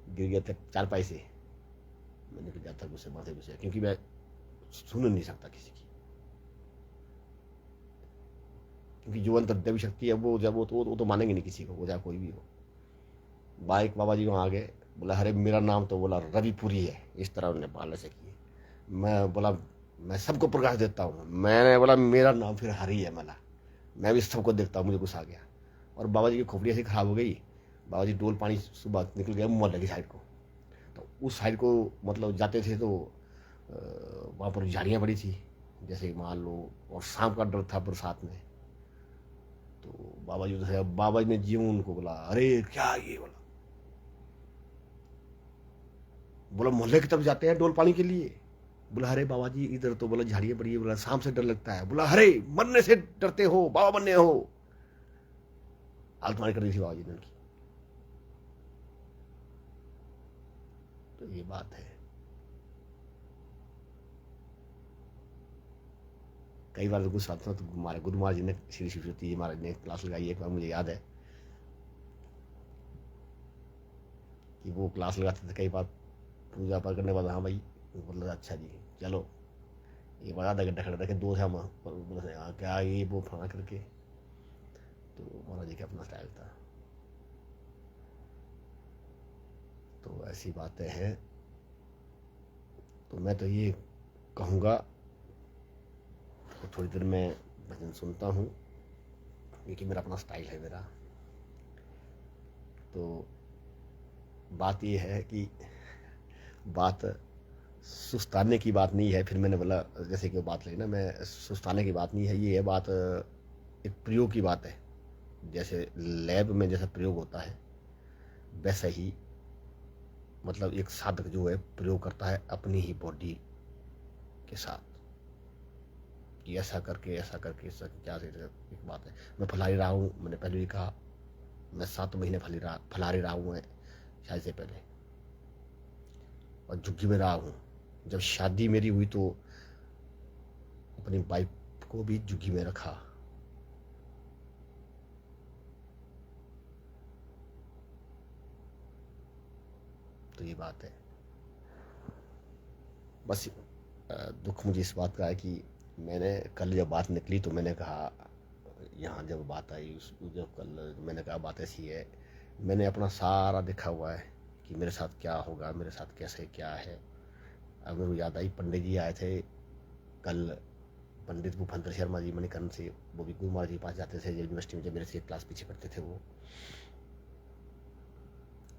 S1: गिर गए थे चारपाई से। मैंने फिर जाता गुस्से माथे गुस्से, क्योंकि मैं सुन नहीं सकता किसी की, क्योंकि जो अंतर देवी शक्ति है वो जब वो तो मानेंगे नहीं किसी को, वो चाहे कोई भी हो। बाइक बाबा जी वहाँ आ गए, बोला अरे मेरा नाम तो बोला रविपुरी है, इस तरह उन्होंने पालने से किए। मैं बोला मैं सबको प्रकाश देता हूँ, मैंने बोला मेरा नाम फिर हरी है, मैं भी सबको देखता हूँ। मुझे गुस्सा आ गया, और बाबा जी की खोपड़ी ऐसी खराब हो गई। बाबा जी डोल पानी सुबह निकल गया मोहल्ले की साइड को, तो उस साइड को मतलब जाते थे तो वहाँ पर झाड़ियाँ पड़ी थी जैसे मान लो, और शाम का डर था बरसात में। तो बाबा जी तो बाबा जी ने जीव उनको बोला अरे क्या ये, बोला मोहल्ले की तरफ जाते हैं डोल पानी के लिए। बोला अरे बाबा जी इधर तो बोला झाड़ियाँ पड़ी है, बोला शाम से डर लगता है। बोला अरे मरने से डरते हो, बाबा बनने हो। हालत मारी कर दी थी बाबा जी ने उनकी। तो ये बात है। कई बार तो गुस्सा आता तो हमारे गुरु महाराज जी ने, श्री शिवशक्ति जी महाराज ने क्लास लगाई। एक बार मुझे याद है कि वो क्लास लगाते थे कई बार पूजा पाठ करने के बाद, हाँ भाई मतलब अच्छा जी चलो, ये बार आधा घंटा खड़े रखे, दो थे हम, बोले हाँ क्या ये वो फना करके। तो महाराज जी का अपना स्टाइल था। तो ऐसी बातें हैं। तो मैं तो ये कहूँगा, तो थोड़ी देर में भजन सुनता हूँ, क्योंकि मेरा अपना स्टाइल है मेरा। तो बात ये है कि बात सुस्ताने की बात नहीं है। फिर मैंने बोला जैसे कि वो बात लगी ना, मैं सुस्ताने की बात नहीं है, ये है बात एक प्रयोग की बात है। जैसे लैब में जैसा प्रयोग होता है वैसा ही मतलब एक साधक जो है प्रयोग करता है अपनी ही बॉडी के साथ, कि ऐसा करके ऐसा क्या एक बात है। मैं फैला रहा हूँ, मैंने पहले भी कहा, मैं 7 महीने फैला रहा हूँ मैं शादी से पहले, और झुग्गी में रहा हूँ। जब शादी मेरी हुई तो अपनी वाइफ को भी झुग्गी में रखा। तो ये बात है। बस दुख मुझे इस बात का है कि मैंने कल जब बात निकली तो मैंने कहा, यहाँ जब बात आई उस जब कल मैंने कहा बात ऐसी है, मैंने अपना सारा देखा हुआ है कि मेरे साथ क्या होगा, मेरे साथ कैसे क्या है। अब मेरे को याद आई पंडित जी आए थे कल, पंडित भूपेंद्र शर्मा जी मणिकर्ण से, वो भी गुरु महाराज जी के पास जाते थे यूनिवर्सिटी में, जब मेरे से क्लास पीछे पढ़ते थे वो।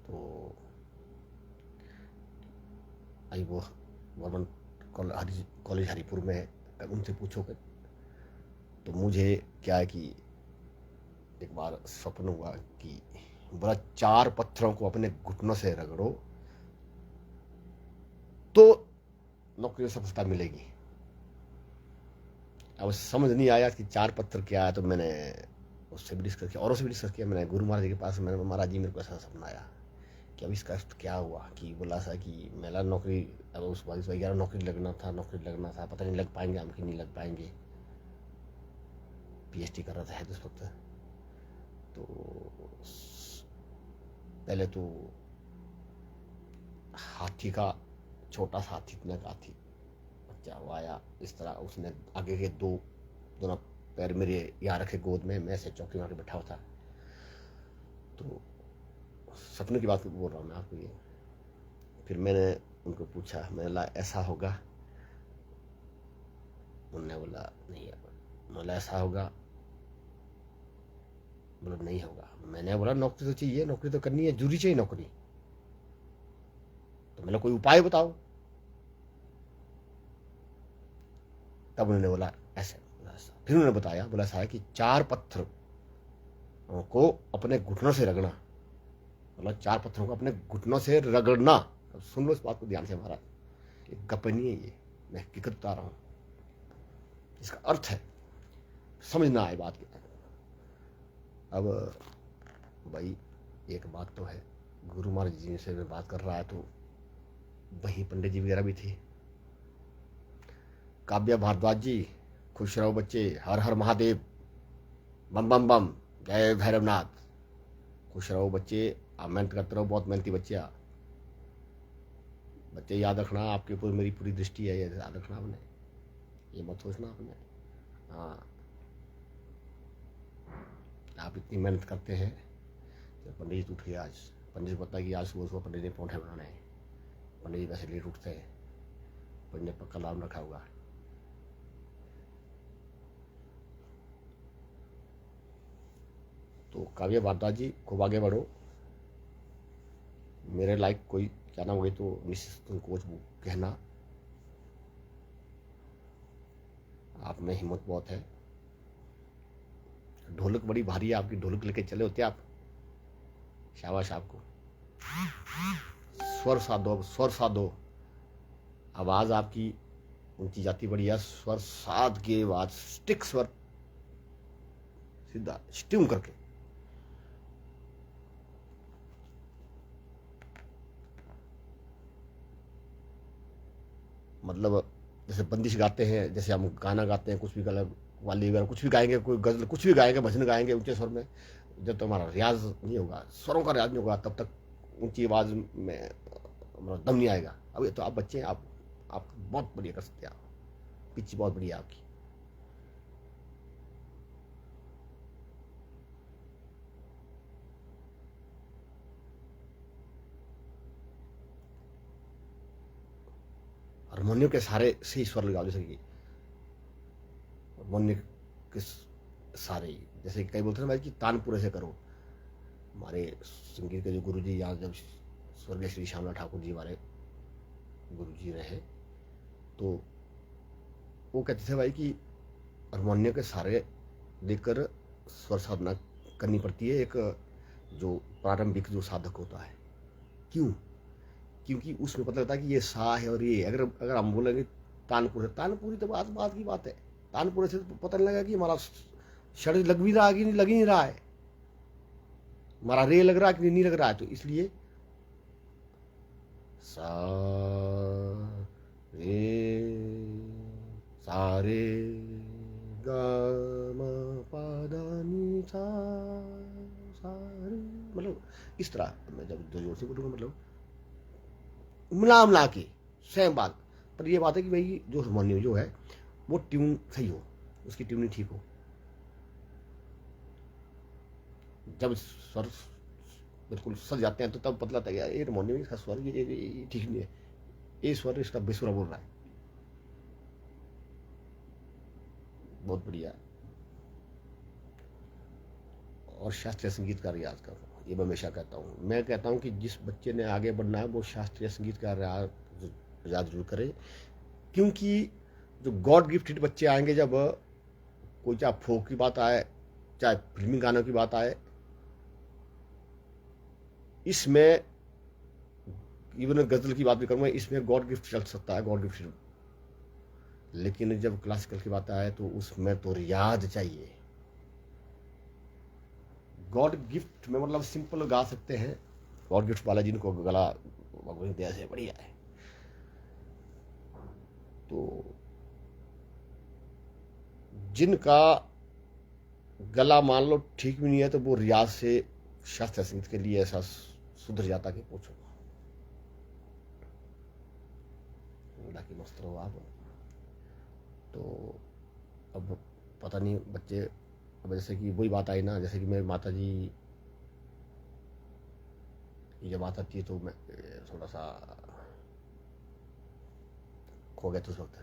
S1: तो आई वो गवर्नमेंट कॉलेज हरिपुर में है, उनसे पूछो कि, तो मुझे क्या है कि एक बार स्वप्न हुआ कि बोला 4 पत्थरों को अपने घुटनों से रगड़ो तो नौकरी में सफलता मिलेगी। अब समझ नहीं आया कि 4 पत्थर क्या है, तो मैंने उससे भी डिस्कस किया, औरों से भी डिस्कस किया। मैंने गुरु महाराज जी के पास, मैंने महाराज जी मेरे को ऐसा सपना आया कि अब इसका क्या हुआ, कि बोला सा कि मेरा नौकरी, अब उस बाद 11 नौकरी लगना था, पता नहीं लग पाएंगे हम कि नहीं लग पाएंगे। पीएचडी कर रहा था उस वक्त। तो पहले तो हाथी का, छोटा सा हाथी, इतना का हाथी बच्चा वो आया इस तरह, उसने आगे के दोनों पैर मेरे यहाँ रखे गोद में, मैं ऐसे चौकी मार के बैठा हुआ था। तो सपने की बात बोल रहा हूँ मैं आपको ये। फिर मैंने उनको पूछा, मैंने बोला ऐसा होगा? उन्होंने बोला नहीं। बोला ऐसा होगा? बोला नहीं होगा। मैंने बोला नौकरी तो चाहिए, नौकरी तो करनी है, जरूरी चाहिए नौकरी, तो मैंने कोई उपाय बताओ। तब उन्होंने बोला ऐसे। फिर उन्होंने बताया, बोला ऐसा है कि 4 पत्थर को अपने घुटनों से रगड़ना। बोला 4 पत्थरों को अपने घुटनों से रगड़ना। अब सुन लो इस बात को ध्यान से महाराज, ये गप नहीं है, ये मैं हकीकत बता रहा हूं, इसका अर्थ है, समझना है बात की। अब भाई एक बात तो है, गुरु महाराज जी से मैं बात कर रहा है तो वहीं पंडित जी वगैरह भी थे। काव्या भारद्वाज जी, खुश रहो बच्चे, हर हर महादेव, बम बम बम, जय भैरवनाथ, खुश रहो बच्चे, आप मेहनत करते रहो, बहुत मेहनती बच्चे। बच्चे याद रखना, आपके ऊपर मेरी पूरी दृष्टि है, ये याद रखना आपने, ये मत सोचना आपने। हाँ, आप इतनी मेहनत करते हैं। तो पंडित जी उठ गए आज, पंडित जी पता कि आज सुबह सुबह पंडित जी पौंठे बनाने हैं। पंडित जी वैसे लेट उठते हैं, पंडित ने पक्का अलार्म रखा होगा। तो काव्या भारद्वाज जी खूब आगे बढ़ो, मेरे लायक कोई क्या ना होगी तो निश्चित संकोच कहना, आप में हिम्मत बहुत है। ढोलक बड़ी भारी है आपकी, ढोलक लेके चले होते आप, शाबाश आपको। स्वर साधो, स्वर साधो, आवाज आपकी ऊंची जाती बढ़िया, स्वर साध के बाद स्टिक स्वर सीधा स्ट्यूम करके। मतलब जैसे बंदिश गाते हैं, जैसे हम गाना गाते हैं, कुछ भी गलत वाली वगैरह कुछ भी गाएंगे, कोई गजल कुछ भी गाएंगे, भजन गाएंगे ऊंचे स्वर में, जब तक हमारा रियाज नहीं होगा, स्वरों का रियाज नहीं होगा, तब तक ऊंची आवाज में हमारा दम नहीं आएगा। अब ये तो आप बच्चे हैं, आप बहुत बढ़िया कर सकते हैं, आप पिच बहुत बढ़िया आपकी। हारमोनियम के सहारे से स्वर लगाओ, जैसे कि हारमोनियम के सारे, जैसे कई बोलते हैं भाई कि तानपुरे से करो। हमारे संगीत के जो गुरु जी, यहाँ जब स्वर्गीय श्री श्यामला ठाकुर जी हमारे गुरु जी रहे, तो वो कहते थे भाई कि हारमोनियम के सहारे देकर स्वर साधना करनी पड़ती है, एक जो प्रारंभिक जो साधक होता है। क्यों? क्योंकि उसमें पता लगता है कि ये सा है, और ये अगर हम बोलेंगे तानपुर, तानपुरी तो बात की बात है, तानपुर से तो पता नहीं लगा कि हमारा शरीर लग भी रहा है कि नहीं, लग ही नहीं रहा है, हमारा रे लग रहा है कि नहीं लग रहा है। तो इसलिए सा रे सारे गा मा पा धा नी सा, सारे, मतलब इस तरह मैं जब जोर से बोलूँगा, मतलब मिला के सेम बात। पर ये बात है कि भाई जो हारमोनियम जो है वो ट्यून सही हो, उसकी ट्यूनिंग ठीक हो। जब स्वर बिल्कुल सज जाते हैं तो तब पता लगता है ये हारमोनियम इसका स्वर ये ठीक नहीं है, ये स्वर इसका बेसुरा बोल रहा है। बहुत बढ़िया। और शास्त्रीय संगीत का रियाज करो, ये मैं हमेशा कहता हूँ। मैं कहता हूँ कि जिस बच्चे ने आगे बढ़ना है वो शास्त्रीय संगीत का रियाज जरूर करे, क्योंकि जो गॉड गिफ्टेड बच्चे आएंगे, जब कोई चाहे फोक की बात आए, चाहे फिल्मी गानों की बात आए, इसमें इवन गजल की बात भी करूंगा, इसमें गॉड गिफ्ट चल सकता है, गॉड गिफ्ट। लेकिन जब क्लासिकल की बात आए तो उसमें तो रियाज चाहिए। गॉड गिफ्ट में मतलब सिंपल गा सकते हैं, गॉड गिफ्ट वाला जिनको गला भगवान की दया से बढ़िया है, तो जिनका गला मान लो ठीक भी नहीं है तो वो रियाज से शास्त्रीय संगीत के लिए ऐसा सुधर जाता कि पूछो, बाकी मस्त रहो आप। तो अब पता नहीं बच्चे, अब जैसे कि वही बात आई ना, जैसे कि मेरी माता जी की जब बात आती है तो मैं थोड़ा सा खो गया था उस वक्त,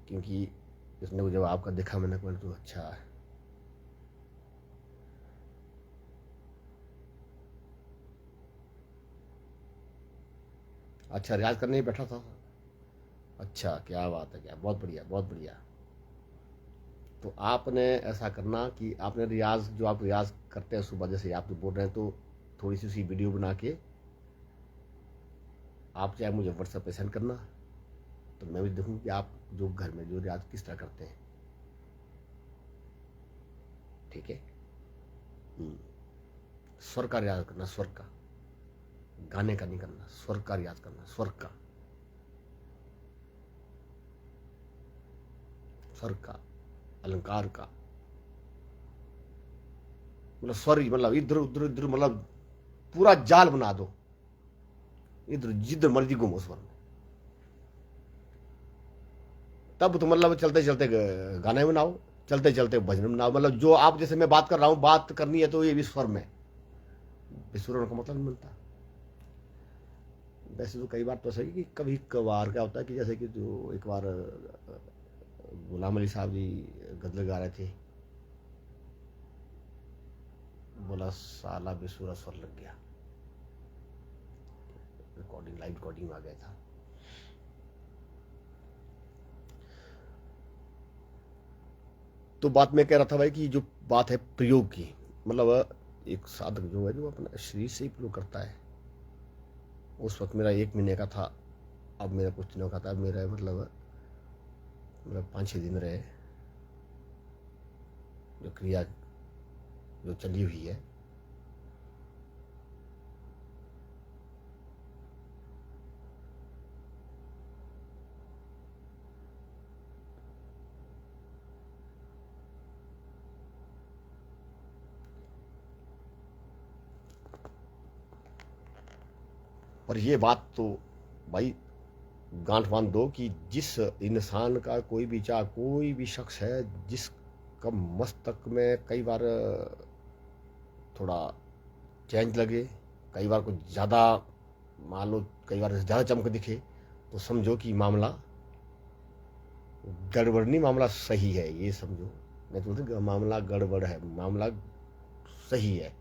S1: क्योंकि उसने वो जब आपका देखा मैंने कहा तो अच्छा है। अच्छा, रियाज करने ही बैठा था। अच्छा, क्या बात है, क्या बहुत बढ़िया, बहुत बढ़िया। तो आपने ऐसा करना कि आपने रियाज, जो आप रियाज करते हैं सुबह जैसे आप जो बोल रहे हैं, तो थोड़ी सी उसी वीडियो बना के आप चाहे मुझे व्हाट्सएप पे सेंड करना, तो मैं भी देखूँ कि आप जो घर में जो रियाज किस तरह करते हैं। ठीक है। स्वर का रियाज करना, स्वर का, गाने का नहीं करना, स्वर का रियाज करना, स्वर का, स्वर का, अलंकार का, मतलब स्वर मतलब इधर उधर इधर, मतलब पूरा जाल बना दो, इधर जिधर मर्जी घूमो स्वर में। तब तो मतलब चलते चलते गाने बनाओ, चलते चलते भजन बनाओ, मतलब जो आप जैसे मैं बात कर रहा हूं, बात करनी है तो ये भी स्वर में, विस्वरण का मतलब नहीं मिलता। वैसे तो कई बार तो सही कि कभी कभार क्या होता है कि जैसे कि जो एक बार गुलाम अली साहब जी गजल गा रहे थे, बोला साला बेसुरा स्वर लग गया, रिकॉर्डिंग, लाइव रिकॉर्डिंग आ गया था। तो बात मैं कह रहा था भाई कि जो बात है प्रयोग की, मतलब एक साधक जो है जो अपना शरीर से ही प्रयोग करता है। उस वक्त मेरा 1 महीने का था, अब मेरा कुछ दिनों का था, मेरा मतलब 5-6 दिन रहे जो क्रिया जो चली हुई है। और ये बात तो भाई गांठ बांध दो कि जिस इंसान का कोई भी, चाहे कोई भी शख्स है जिसका मस्तक में कई बार थोड़ा चेंज लगे, कई बार कुछ ज़्यादा मान लो, कई बार ज़्यादा चमक दिखे, तो समझो कि मामला गड़बड़ नहीं, मामला सही है, ये समझो। मैं तो बोलते मामला गड़बड़ है, मामला सही है,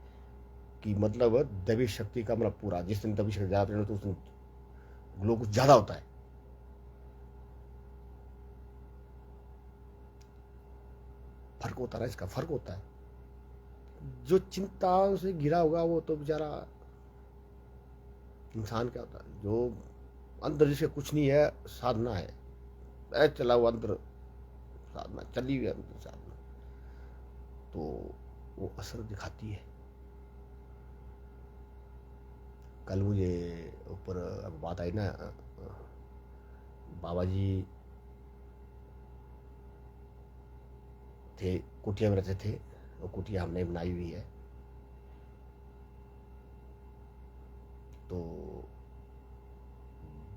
S1: कि मतलब दैविक शक्ति का मतलब पूरा, जिस दिन दैविक शक्ति ज़्यादा तो उस दिन ग्लो कुछ ज़्यादा होता है। फर्क होता है, इसका फर्क होता है। जो चिंता से घिरा होगा वो तो बेचारा इंसान क्या होता है, जो अंदर जिसे कुछ नहीं है, साधना है, चला वो अंदर साधना चली हुई, अंदर साधना, तो वो असर दिखाती है। कल मुझे ऊपर अब बात आई ना, बाबा जी थे, कुटिया में रहते थे, वो कुटिया हमने बनाई हुई है। तो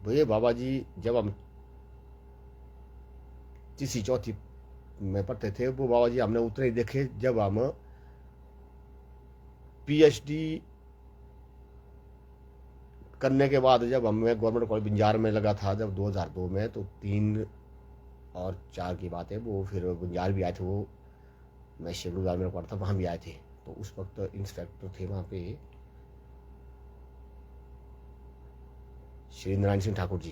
S1: ये बाबा जी जब हम तीसरी चौथी में पढ़ते थे, वो बाबा जी हमने उतने ही देखे जब हम पीएचडी करने के बाद, जब हमें गवर्नमेंट कॉलेज बंजार में लगा था जब 2002 में, तो 3 और 4 की बात है, वो फिर बंजार भी आए थे, वो मैं शेखपुर बाजार में पढ़ा था, वहाँ भी आए थे। तो उस वक्त इंस्पेक्टर थे वहाँ पे श्री नारायण सिंह ठाकुर जी।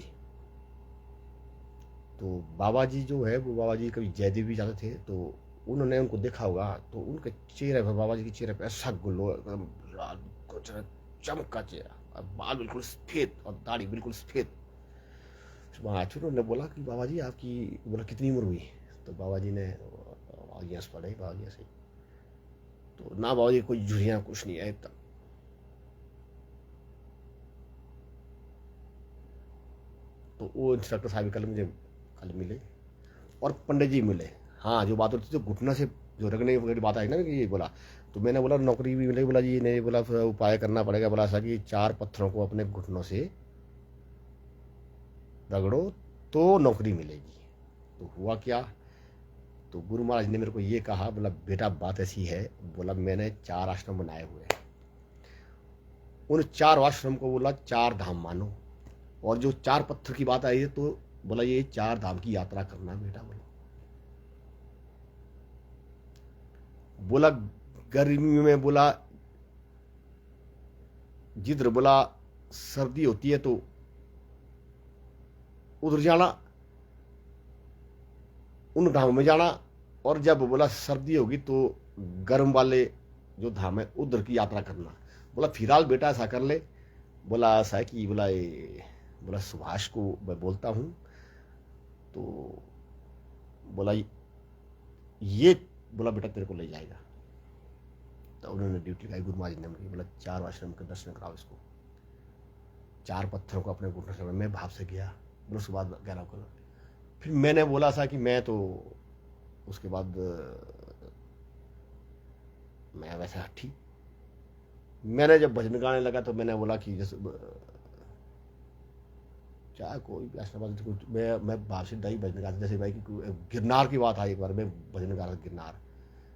S1: तो बाबा जी जो है वो बाबा जी कभी जयदेव भी जाते थे, तो उन्होंने उनको देखा होगा तो उनके चेहरे पर, बाबा जी के चेहरे पे ऐसा ग्लो, एकदम लाल चमका चेहरा, और बाल बिल्कुल सफेद और दाढ़ी बिल्कुल सफेद। वहाँ उन्होंने बोला कि बाबा जी आपकी, बोला कितनी उम्र हुई? तो बाबा जी ने आवाज़ पड़े, बाबा जी ऐसे, तो ना बाबा जी कोई झुर्रियाँ कुछ नहीं है तब। तो वो इंस्ट्रक्टर साहब कल मिले और पंडित जी मिले। हाँ, जो बात होती थी, जो घुटना से जो रगने वगैरह बात आई ना कि ये बोला, तो मैंने बोला नौकरी भी मिलेगी, बोला जी नहीं, बोला फिर उपाय करना पड़ेगा, बोला ऐसा कि 4 पत्थरों को अपने घुटनों से रगड़ो तो नौकरी मिलेगी। तो हुआ क्या, तो गुरु महाराज ने मेरे को ये कहा, बोला बेटा बात ऐसी है, बोला मैंने 4 आश्रम बनाए हुए हैं, उन 4 आश्रम को बोला 4 धाम मानो, और जो 4 पत्थर की बात आई है तो बोला ये 4 धाम की यात्रा करना बेटा। बोला गर्मी में, बोला जिधर बोला सर्दी होती है तो उधर जाना, उन धामों में जाना, और जब बोला सर्दी होगी तो गर्म वाले जो धाम है उधर की यात्रा करना। बोला फिलहाल बेटा ऐसा कर ले, बोला ऐसा है कि बोला बोला सुभाष को मैं बोलता हूँ, तो बोला ये बोला बेटा तेरे को ले जाएगा। तो उन्होंने ड्यूटी लगाई, गुरु महाराज ने बोला 4 आश्रम के दर्शन कराओ इसको, 4 पत्थरों को अपने घुटने से। मैं भाव से गया, बोला उसके बाद गहरा कर। फिर मैंने बोला था कि मैं तो उसके बाद मैं वैसे हठी। मैंने जब भजन गाने लगा तो मैंने बोला कि जैसे चाहे कोई भी आश्रम, मैं भाव से दही भजन गाता, जैसे भाई कि गिरनार की बात आई, एक बार मैं भजन गा रहा गिरनार,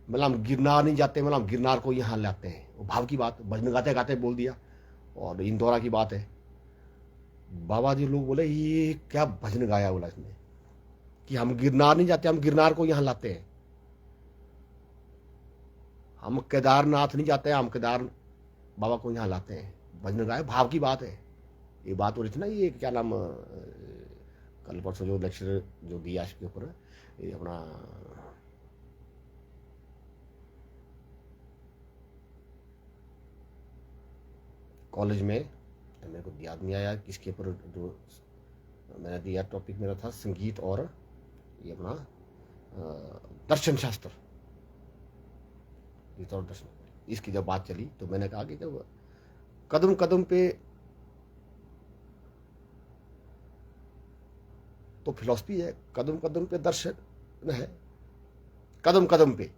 S1: मतलब हम गिरनार नहीं जाते, मतलब हम गिरनार को यहाँ लाते हैं, वो भाव की बात, भजन गाते गाते बोल दिया। और इंदौरा की बात है, बाबा जी लोग बोले ये क्या भजन गाया, बोला इसने कि हम गिरनार नहीं जाते, हम गिरनार को यहाँ लाते हैं, हम केदारनाथ नहीं जाते, हम केदार बाबा को यहाँ लाते हैं। भजन गाया, भाव की बात है। ये बात हो रही थी ना, ये क्या नाम, कल परसों जो लेक्चर जो दिया इसके ऊपर, ये अपना कॉलेज में, मेरे को याद नहीं आया किसके ऊपर जो मैंने दिया, टॉपिक मेरा था संगीत और ये अपना दर्शन शास्त्र, गीत और दर्शन, इसकी जब बात चली तो मैंने कहा कि जब कदम कदम पे तो फिलॉसफी है, कदम कदम पे दर्शन है, कदम कदम पे।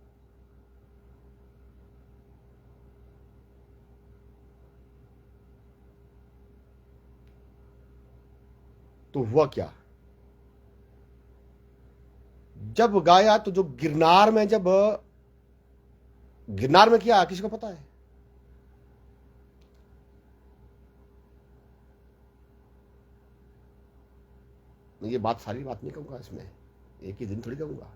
S1: तो हुआ क्या, जब गाया तो जो गिरनार में, जब गिरनार में क्या किसी को पता है? ये बात सारी बात नहीं कहूंगा इसमें, एक ही दिन थोड़ी कहूंगा।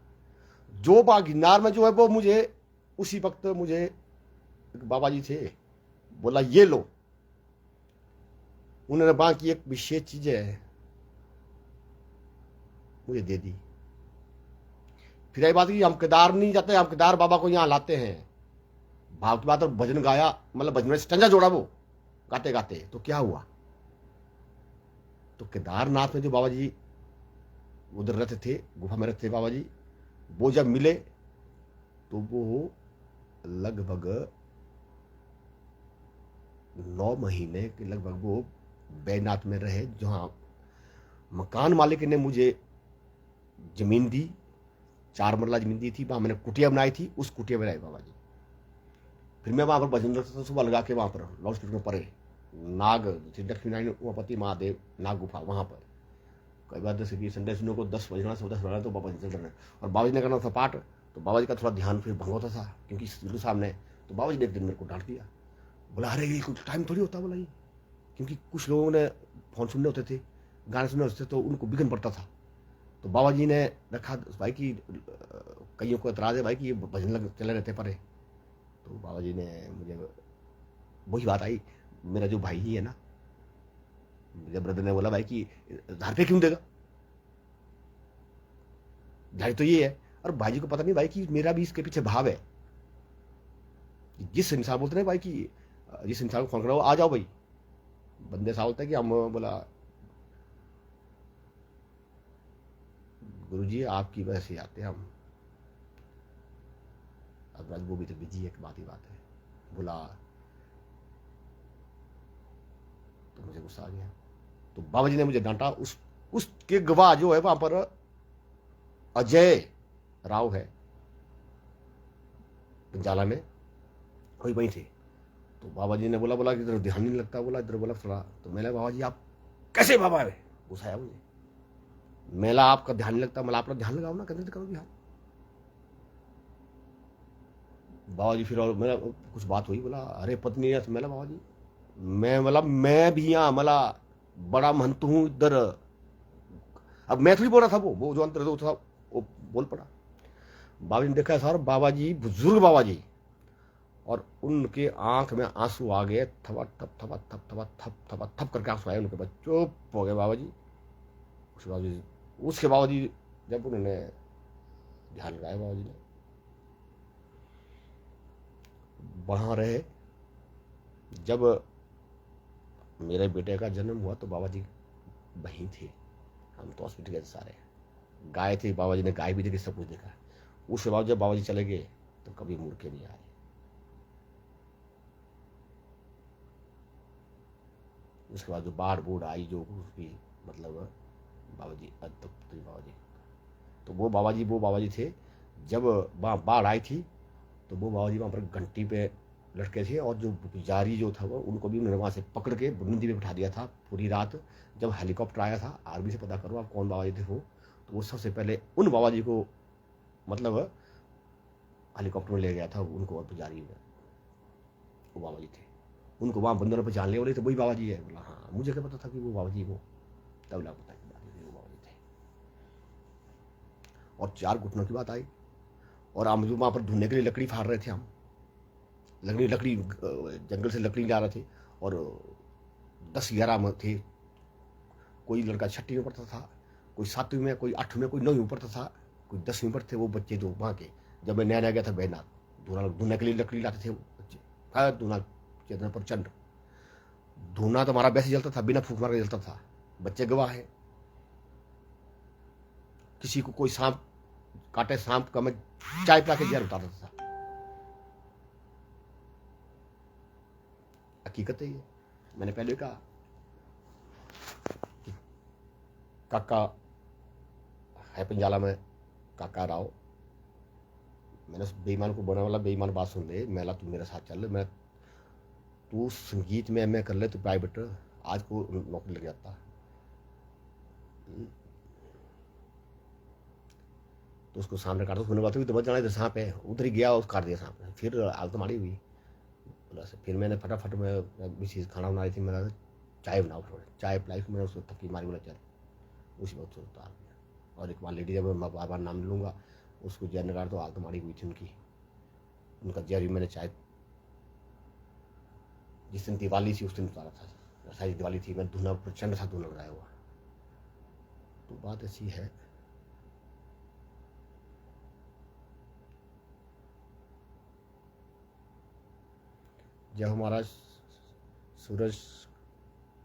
S1: जो बा गिरनार में जो है वो मुझे उसी वक्त, मुझे बाबा जी थे, बोला ये लो, उन्होंने बाकी एक विशेष चीज है मुझे दे दी। फिर आई बात की हम केदार नहीं जाते, हम केदार बाबा को यहाँ लाते हैं, भाव की बात। और भजन गाया, मतलब भजन में स्टंजा जोड़ा वो गाते गाते, तो क्या हुआ, तो केदारनाथ में जो बाबा जी उधर रहते थे, गुफा में रहते थे बाबा जी, वो जब मिले तो वो लगभग 9 महीने के लगभग वो बैजनाथ में रहे, जहाँ मकान मालिक ने मुझे जमीन दी, 4 मरला जमीन दी थी, वहां मैंने कुटिया बनाई थी, उस कुटिया में रहे बाबा जी। फिर मैं वहां पर भजन रखता था सुबह लगा के, वहां पर लाउड स्पीकर में परे नाग लक्ष्मीनारायण उमापति महादेव नाग गुफा, वहां पर कई बार जैसे कि संडे सुनो को 10 बजना से 10 बजना तो बाबा जी से, और बाबा जी ने करना था पाठ, तो बाबा जी का थोड़ा ध्यान फिर भंग होता था क्योंकि गुरु साहब ने, तो बाबा जी ने एक दिन मेरे को डांट दिया, बोला अरे ये कुछ टाइम थोड़ी होता, बोला ये, क्योंकि कुछ लोगों ने फोन सुनने होते थे, गाने सुनने होते थे, तो उनको बिघन पड़ता था। तो बाबा जी ने रखा भाई कि कईयों को एतराज है भाई कि ये भजन लग चले रहते परे, तो बाबा जी ने मुझे वही बात आई, मेरा जो भाई ही है ना, जब ब्रदर ने बोला भाई कि धार पे क्यों देगा, झाड़ी तो ये है, और भाई जी को पता नहीं भाई कि मेरा भी इसके पीछे भाव है। जिस इंसान बोलते ना भाई कि जिस इंसान को फोन करो आ जाओ भाई, बंदे साहब होता है कि हम बोला गुरुजी आपकी वजह से आते हैं हम। अब वो भी तो बिजी है, बात ही बात है। बोला तो मुझे गुस्सा आ गया। तो बाबा जी ने मुझे डांटा। उसके गवाह जो है वहां पर अजय राव है, पंजाला में, कोई वहीं थे। तो बाबा जी ने बोला कि इधर ध्यान नहीं लगता, बोला इधर बोला थोड़ा। तो मैंने बाबा जी आप कैसे बाबा है, गुस्सा आया मुझे। मेला आपका ध्यान नहीं लगता, मतलब अपना ध्यान लगाओ ना, कैसे करो ध्यान। बाबा जी फिर और मेरा कुछ बात हुई, बोला अरे पत्नी है। मेला बाबा जी मैं भी यहाँ मला बड़ा महंत हूँ इधर। अब मैं थोड़ी बोल रहा था, वो जो अंतर था वो बोल पड़ा। बाबा जी ने देखा सर, बाबा जी बुजुर्ग बाबा जी, और उनके आंख में आंसू आ गए। थपा थप थपा थप थपा थप थपा थप करके आंसू आए उनके पास। चुप हो गए बाबा जी। उसके बाबा जी जब उन्होंने ध्यान लगाया, बाबा जी ने वहां रहे। जब मेरे बेटे का जन्म हुआ तो बाबा जी वहीं थे, हम तो हॉस्पिटल गए सारे। गाय थी, बाबा जी ने गाय भी देखी, सब कुछ देखा। उसके बाद जब बाबा जी चले गए तो कभी मुड़ के नहीं आए। उसके बाद जो बाढ़ बूढ़ आई, जो उसकी मतलब बाबा जी बाबा जी, तो वो बाबा जी थे। जब वहाँ बाढ़ आई थी तो वो बाबा जी वहाँ पर घंटी पे लटके थे, और जो पुजारी जो था वो उनको भी उन्होंने वहाँ से पकड़ के नदी में बिठा दिया था पूरी रात। जब हेलीकॉप्टर आया था, आर्मी से पता करो आप कौन बाबा जी थे वो, तो वो सबसे पहले उन बाबा जी को मतलब हेलीकॉप्टर में ले गया था उनको, और पुजारी में वो बाबा जी थे। उनको वहाँ बंदरों पर जान ले बोले तो वही बाबा जी है। बोला हाँ, मुझे क्या पता था कि वो बाबा जी वो, तब लगा पता कि वो बाबा जी थे। और 4 घुटनों की बात आई, और हम जो वहाँ पर ढूंढने के लिए लकड़ी फाड़ रहे थे, हम लकड़ी जंगल से लकड़ी ला रहे थे, और 10-11 में थे। कोई लड़का 6वीं में पढ़ता था, कोई 7वीं में, कोई 8वीं में, कोई 9वीं में पढ़ता था, कोई 10वीं पर थे वो बच्चे जो वहाँ के। जब मैं नया गया था बैनाथ ढूंढने के लिए लकड़ी लाते थे वो बच्चे। धूना चेतना प्रचंड धूना तो हमारा वैसे जलता था, बिना फूंक मार के जलता था। बच्चे गवाह है। किसी को कोई सांप काटे, सांप का मैं चाय पिला के जहर उतार देता था। हकीकत है ये। मैंने पहले कहा काका है पंजाला में, काका राव। मैंने उस बेईमान को बोलने वाला, बेईमान बात सुन ले, मेला तू मेरे साथ चल, मैं तू संगीत में एमए कर ले, तू प्राइवेट आज को नौकरी लग जाता। तो उसको सामने काटा, उसने बात हुई तो बच जाना, इधर सांप है, उधर ही गया, उस काट दिया सांप ने। फिर आग तो मारी हुई। फिर मैंने फटाफट में चीज़ खाना बना रही थी, मैंने चाय बनाओ, थोड़े चाय पिलाई, मैंने उसको थप्पी मारी, बोला चल। उसी वक्त उतार दिया। और एक बार लेडी, जब मैं बार बार नाम लूँगा, उसको जहर निकाल, तो आग तो मारी हुई थी उनकी, उनका जहर भी मैंने चाय, जिस दिन दिवाली थी उस दिन उतारा था। सारी दिवाली थी, मैं धुना प्रचंड था, धुना लगाया हुआ। तो बात ऐसी है। जब हमारा सूरज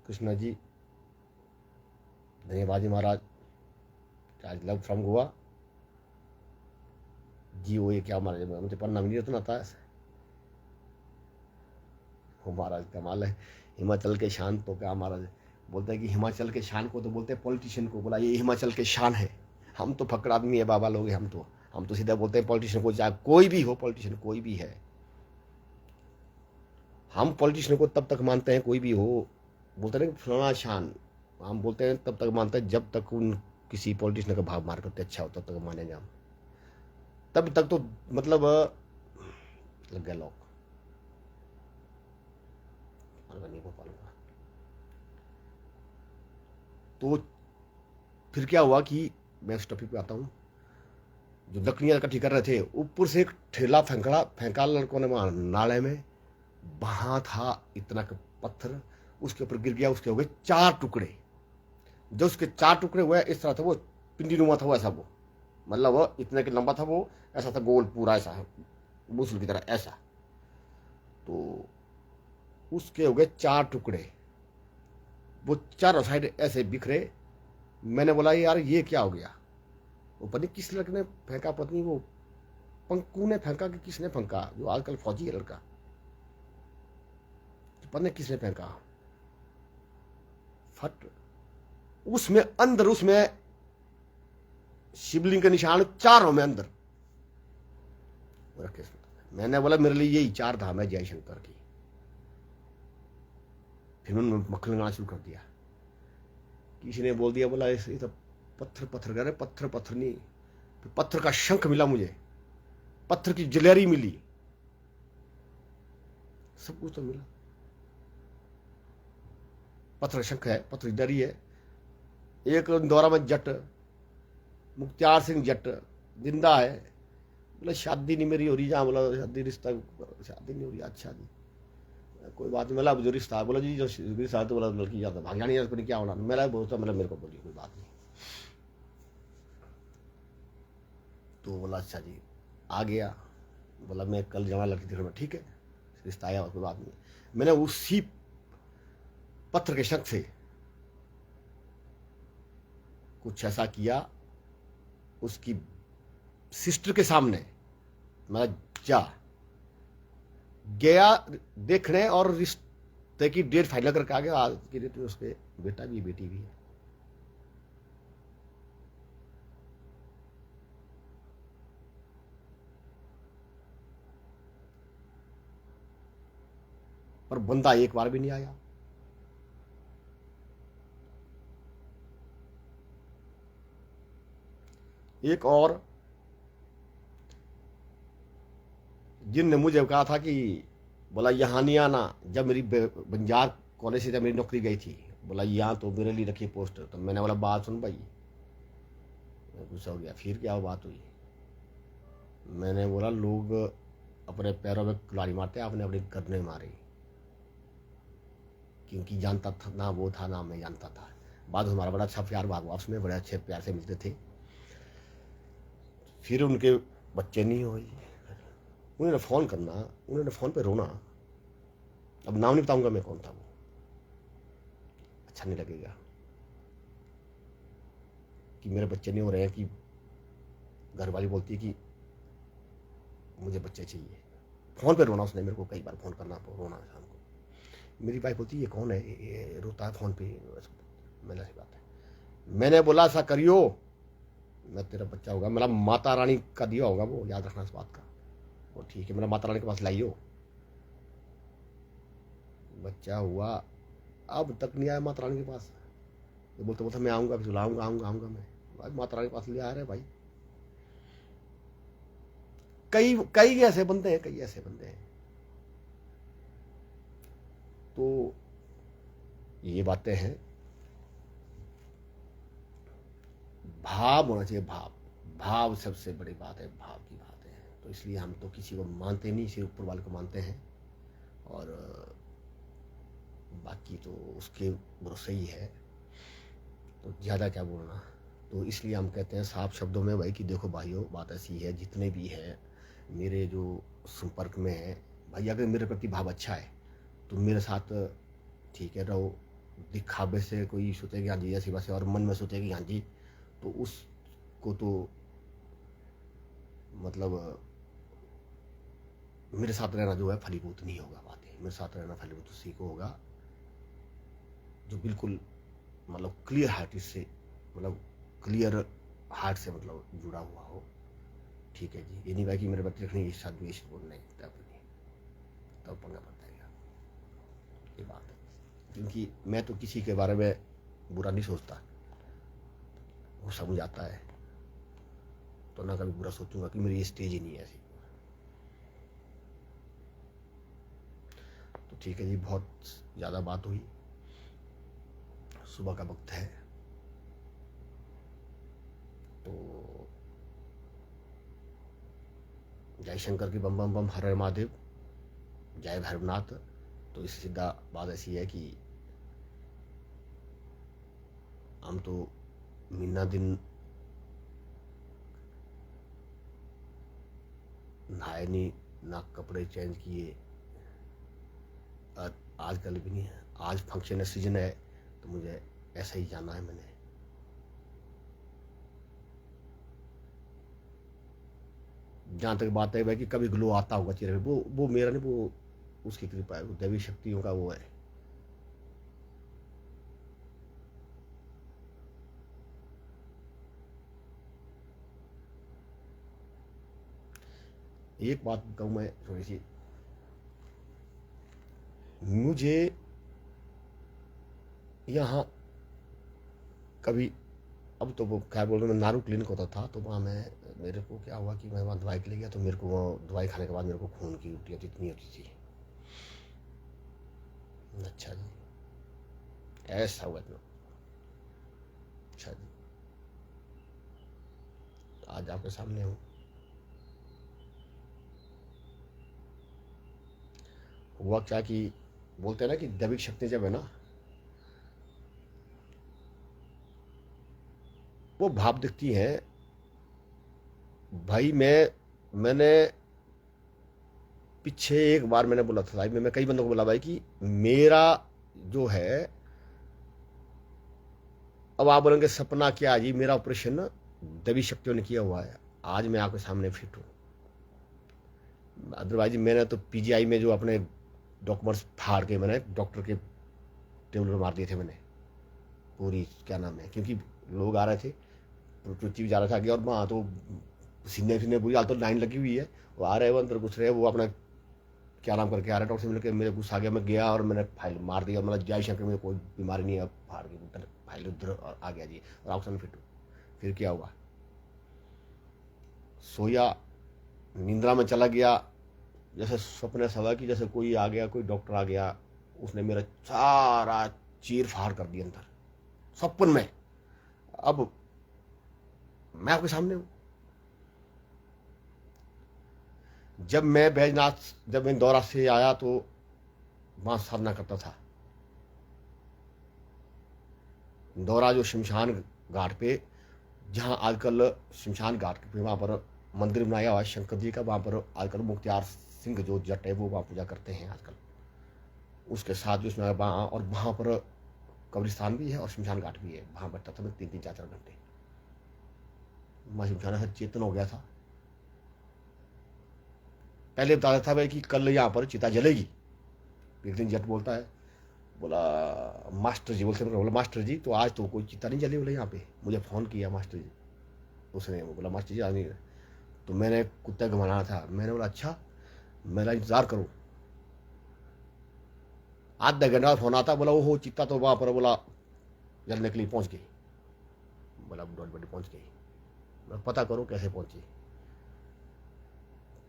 S1: कृष्णा जी, धन्यवाद जी महाराज, आज लव फ्रॉम गोवा जी, वो ये क्या महाराज, मुझे पढ़ना भी नहीं इतना आता है। वो महाराज कमाल है। हिमाचल के शान तो क्या महाराज बोलते हैं कि हिमाचल के शान को तो बोलते हैं पॉलिटिशियन को, बोला ये हिमाचल के शान है। हम तो फकड़ आदमी है बाबा लोग, हम तो सीधा बोलते हैं पॉलिटिशियन को, चाहे कोई भी हो, पॉलिटिशियन कोई भी है। हम पॉलिटिशियन को तब तक मानते हैं, कोई भी हो, बोलते हैं फलाना शान, हम बोलते हैं तब तक मानते हैं जब तक उन किसी पॉलिटिशियन का भाव मार करते अच्छा हो, तब तक मानेंगे हम। तब तक तो मतलब लग गया लॉक, नहीं हो पाऊंगा। तो फिर क्या हुआ कि मैं उस टॉपिक पे आता हूँ। जो लकड़ियाँ इकट्ठी कर रहे थे, ऊपर से एक ठेला फेंका लड़कों ने वहाँ नाले में। वहाँ था इतना पत्थर, उसके ऊपर गिर गया, उसके हो गए 4 टुकड़े। जो उसके 4 टुकड़े हुए इस तरह था, वो पिंडी नुमा था, वैसा वो मतलब वो इतने के लंबा था, वो ऐसा था गोल पूरा ऐसा मूसल की तरह ऐसा। तो उसके हो गए 4 टुकड़े, वो चारों साइड ऐसे बिखरे। मैंने बोला यार ये क्या हो गया। वो पता नहीं किस लड़के ने फेंका, पत्नी वो पंकु ने फेंका कि किसने फेंका, जो आजकल फौजी है लड़का, पता नहीं किसने फेंका। फट उसमें अंदर, उसमें शिवलिंग के निशान चारों में अंदर रखे। मैंने बोला मेरे लिए यही 4 धाम है जयशंकर की। फिर उन्होंने मक्खन लगाना शुरू कर दिया। किसी ने बोल दिया, बोला ये तो पत्थर पत्थर कर रहे, पत्थर पत्थर नहीं। फिर पत्थर का शंख मिला मुझे, पत्थर की जलेरी मिली, सब कुछ तो मिला। पत्थर का शंख है, पत्थर की जलेरी है। एक इंदौरा में जट मुख्तियार सिंह जट जिंदा है। बोला शादी नहीं मेरी हो रही, जहाँ बोला शादी रिश्ता, शादी नहीं हो रही। अच्छा जी कोई बात नहीं। मतलब जो रिश्ता है, बोला जी जो रिश्ता है, तो बोला लड़की जाता भाग जानी है, उसको नहीं क्या होना। मेरा बोलता, मतलब मेरे को बोली कोई बात नहीं। तो बोला अच्छा जी आ गया। बोला मैं कल जमा लड़की देखने में, ठीक है रिश्ता आया, कोई बात नहीं। मैंने उसी पत्थर के शक से कुछ ऐसा किया उसकी सिस्टर के सामने। मैं जा गया देखने और रिश्ते की डेट फाइनल करके आ गया। आज की डेट में उसके बेटा भी बेटी भी है। पर बंदा एक बार भी नहीं आया। एक और जिनने मुझे कहा था कि बोला यहाँ नहीं आना, जब मेरी बंजार कॉलेज से जब मेरी नौकरी गई थी, बोला यहाँ तो मेरे लिए रखी पोस्ट। तो मैंने बोला बात सुन भाई, गुस्सा हो गया। फिर क्या बात हुई। मैंने बोला लोग अपने पैरों में कुल्हाड़ी मारते, आपने अपने करने मारे, क्योंकि जानता था ना वो था ना मैं जानता था। बाद हमारा बड़ा अच्छा प्यार भाग आपस में बड़े अच्छे प्यार से मिलते थे। फिर उनके बच्चे नहीं हुए, उन्होंने फ़ोन करना, उन्होंने फ़ोन पे रोना। अब नाम नहीं बताऊंगा मैं कौन था वो, अच्छा नहीं लगेगा कि मेरे बच्चे नहीं हो रहे हैं, कि घर वाली बोलती है कि मुझे बच्चे चाहिए। फ़ोन पे रोना, उसने मेरे को कई बार फ़ोन करना तो रोना शाम को। मेरी वाइफ बोलती है ये कौन है, ये रोता है फ़ोन पे। मैंने ऐसी बात है। मैंने बोला ऐसा करियो, मैं तेरा बच्चा होगा, मेरा माता रानी का दिया होगा वो, याद रखना इस बात का। वो ठीक है, मेरा माता रानी के पास लाइयो। बच्चा हुआ, अब तक नहीं आया माता रानी के पास। ये बोलते बोलते मैं आऊँगा, फिर आऊँगा आऊँगा आऊँगा। मैं भाई माता रानी के पास ले आ रहे भाई। कई कई ऐसे बंदे हैं, कई ऐसे बंदे हैं। तो ये बातें हैं। भाव होना चाहिए, भाव। भाव सबसे बड़ी बात है, भाव की बात है। तो इसलिए हम तो किसी को मानते नहीं, सिर्फ ऊपर वाले को मानते हैं, और बाकी तो उसके भरोसे ही है। तो ज़्यादा क्या बोलना। तो इसलिए हम कहते हैं साफ शब्दों में भाई कि देखो भाइयों, बात ऐसी है, जितने भी हैं मेरे जो संपर्क में है भाई, अगर मेरे प्रति भाव अच्छा है तो मेरे साथ ठीक है रहो। दिखावे से कोई सोचेगी हाँ जी ऐसी बात है, और मन में सोचेगी हाँ जी, तो उसको तो मतलब मेरे साथ रहना जो है फलीभूत नहीं होगा। बात है, मेरे साथ रहना फलीभूत उसी को होगा जो बिल्कुल मतलब क्लियर हार्ट से, मतलब क्लियर हार्ट से मतलब जुड़ा हुआ हो। ठीक है जी, ये नहीं भाई कि मेरे बच्चे रखने इच्छा द्वेष बोल नहीं, तब नहीं, तब पंगा पड़ता है। ये बात है, क्योंकि मैं तो किसी के बारे में बुरा नहीं सोचता, वो समझ आता है तो ना कभी बुरा सोचूंगा, कि मेरी ये स्टेज ही नहीं है ऐसी। तो ठीक है जी, बहुत ज़्यादा बात हुई, सुबह का वक्त है। तो जय शंकर की बम बम बम, हर हर महादेव, जय भैरवनाथ। तो इससे सीधा बात ऐसी है कि हम तो महीना दिन नहाए नहीं, ना कपड़े चेंज किए, और आजकल भी नहीं है। आज फंक्शन है, सीजन है, तो मुझे ऐसा ही जाना है। मैंने जहाँ तक बात है भाई कि कभी ग्लो आता होगा चेहरे पे, वो मेरा नहीं, वो उसकी कृपा है, वो दैवी शक्तियों का वो है। एक बात कहूँ मैं थोड़ी सी, मुझे यहाँ कभी, अब तो वो क्या बोल रहे, मैं नारू क्लिनिक होता था, तो वहाँ मैं, मेरे को क्या हुआ कि मैं वहाँ दवाई के लिए गया, तो मेरे को वो दवाई खाने के बाद मेरे को खून की उल्टियाँ इतनी होती थी। अच्छा जी, ऐसा हुआ तो अच्छा जी, आज आपके सामने हूँ। हुआ क्या कि बोलते हैं ना कि दैविक शक्ति जब है ना, वो भाव दिखती है। भाई मैंने पीछे एक बार मैंने बोला था लाइव में, मैं कई बंदों को बोला भाई कि मेरा जो है, अब आप बोलेंगे सपना क्या जी, मेरा ऑपरेशन देवी शक्तियों ने किया हुआ है। आज मैं आपके सामने फिट हूँ। अदरवाइज मैंने तो पीजीआई में जो अपने डॉक्यूमेंट्स फाड़ के मैंने डॉक्टर के टेबल पर मार दिए थे मैंने, पूरी क्या नाम है, क्योंकि लोग आ रहे थे, पृथ्वी जा रहा था आगे, और वहाँ तो सीने सीने पूरी हाल, तो लाइन लगी हुई है, वो आ रहे हैं, वो अंदर घुस रहे हैं, वो अपना क्या नाम करके आ रहे हैं, डॉक्टर से मिलकर मेरे गुस्सा आ गया, मैं गया और मैंने फाइल मार दी, और मतलब जय शंकर, मुझे कोई बीमारी नहीं है, फाड़ के उधर फाइल उधर और आ गया जी, और ऑक्सीजन फिट हूँ। फिर क्या हुआ, सोया, निंद्रा में चला गया, जैसे सपने सवा की, जैसे कोई आ गया, कोई डॉक्टर आ गया, उसने मेरा सारा चीर फाड़ कर दिया अंदर सपन में। अब मैं आपके सामने हूँ। जब मैं बैजनाथ, जब मैं दौरा से आया तो वहां साधना करता था। दौरा जो शमशान घाट पे, जहाँ आजकल शमशान घाट पे वहाँ पर मंदिर बनाया हुआ है शंकर जी का, वहाँ पर आजकल मुख्तियार सिंह जो जट है वो वहाँ पूजा करते हैं आजकल। उसके साथ जो उसमें वहाँ, और वहाँ पर कब्रिस्तान भी है और शमशान घाट भी है, वहाँ बैठता था मैं 3-3 4-4 घंटे। मैं शमशान से चेतन हो गया था। पहले बता रहा था भाई कि कल यहाँ पर चिता जलेगी। एक दिन जट बोलता है, बोला मास्टर जी, बोला मास्टर जी तो आज तो कोई चिता नहीं जली, बोले यहाँ पे। मुझे फ़ोन किया मास्टर जी, उसने बोला मास्टर जी आज नहीं। तो मैंने कुत्ता घुमाना था, मैंने बोला अच्छा, मेरा इंतज़ार करो। आधा घंटा बाद फोन आता, बोला वो हो चित्ता तो वहाँ पर, बोला जलने के लिए पहुँच गई। बोला डॉट बड़ी पहुँच गई। बोला पता करो कैसे पहुँची।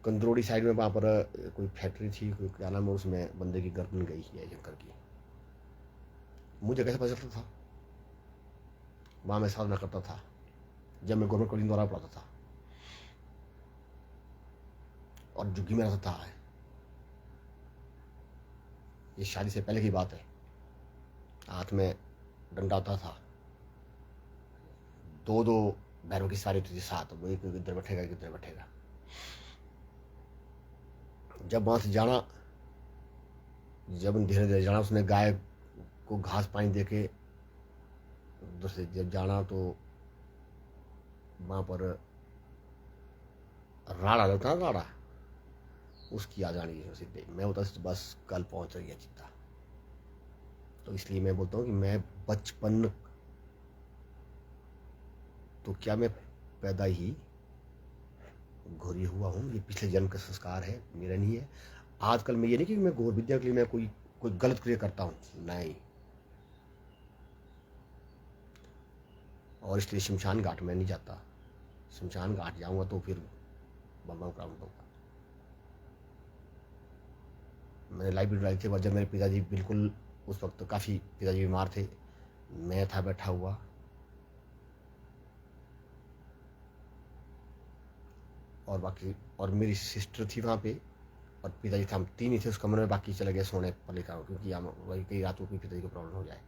S1: कंदरोड़ी साइड में वहाँ पर कोई फैक्ट्री थी, कोई क्या नाम है, उसमें बंदे की गर्दन गई है शंकर की। मुझे कैसे पता चलता था, वहाँ मैं साधना करता था जब मैं गवर्नमेंट कॉलेज द्वारा पढ़ाता था, और झुग्गी में रहता था। ये शादी से पहले की बात है। हाथ में डंडा होता था, दो दो भैरव की सारी होती थी साथ, वो एक इधर बैठेगा एक इधर बैठेगा। जब वहाँ से जाना, जब धीरे धीरे जाना, उसने गाय को घास पानी दे के उधर से जब जाना, तो वहाँ पर राड़ा रहता ना, राड़ा, उसकी याद आनी है सीधे। मैं होता बस कल पहुँच रही है चित्ता। तो इसलिए मैं बोलता हूँ कि मैं बचपन, तो क्या मैं पैदा ही घोरी हुआ हूँ, ये पिछले जन्म का संस्कार है, मेरा नहीं है। आजकल मैं ये नहीं कि मैं घोर विद्या के लिए मैं कोई कोई गलत क्रिया करता हूँ, नहीं। और इसलिए शमशान घाट में नहीं जाता। शमशान घाट जाऊंगा तो फिर बम काउंट होगा। मैंने लाइब्रेरी लाई थी, जब मेरे पिताजी बिल्कुल, उस वक्त तो काफ़ी पिताजी बीमार थे, मैं था बैठा हुआ, और बाकी, और मेरी सिस्टर थी वहाँ पे, और पिताजी थे, हम तीन ही थे उस कमरे में, बाकी चले गए सोने पर लेकर, क्योंकि हम वही कई रातों को पिताजी को प्रॉब्लम हो जाए।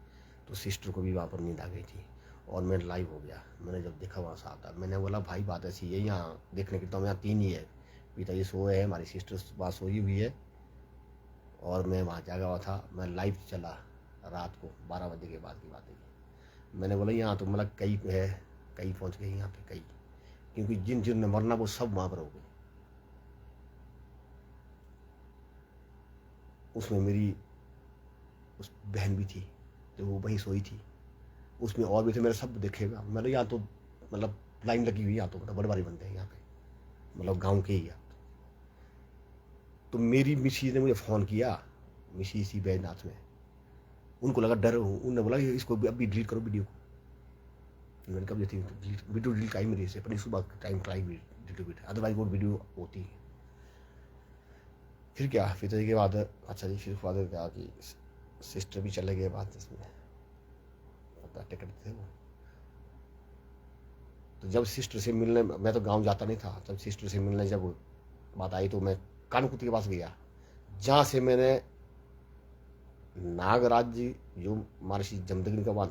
S1: तो सिस्टर को भी वहाँ पर नींद आ गई थी, और मैं लाइव हो गया। मैंने जब देखा वहाँ से आता, मैंने बोला भाई बात ऐसी है, यहाँ देखने की तो हम यहाँ तीन ही है, पिताजी सोए हैं, हमारी सिस्टर वहाँ सोई हुई है और मैं वहाँ जागा हुआ था। मैं लाइव चला रात को 12 बजे के बाद की बात है। मैंने बोला यहाँ तो मतलब कई है, कई पहुँच गए यहाँ पे कई, क्योंकि जिन जिन ने मरना वो सब वहाँ पर हो गए। उसमें मेरी उस बहन भी थी जो वो वहीं सोई थी, उसमें और भी थे, मेरे सब देखेगा। मैंने यहाँ तो मतलब लाइन लगी हुई है यहाँ तो, मतलब बड़े बड़े बंदे हैं यहाँ पे, मतलब गांव के ही है। तो मेरी मिसी ने मुझे फ़ोन किया, मिसी इसी बैजनाथ में, उनको लगा डर, उन्होंने बोला इसको अभी डिलीट करो वीडियो को। मैंने कहा थी वीडियो डिलीट आई मेरी से, पर सुबह टाइम ट्राई डिलीट, अदरवाइज वो वीडियो होती है। फिर क्या, फिर तो के बाद अच्छा जी, फिर उसके बाद क्या कि सिस्टर भी चले गए बात इसमें, पता टिकट थे वो। तो जब सिस्टर से मिलने, मैं तो गांव जाता नहीं था, जब सिस्टर से मिलने जब बात आई तो मैं कानकुती के पास गया, जहाँ से मैंने नागराज जी जो महर्षि जमदग्नि का वहाँ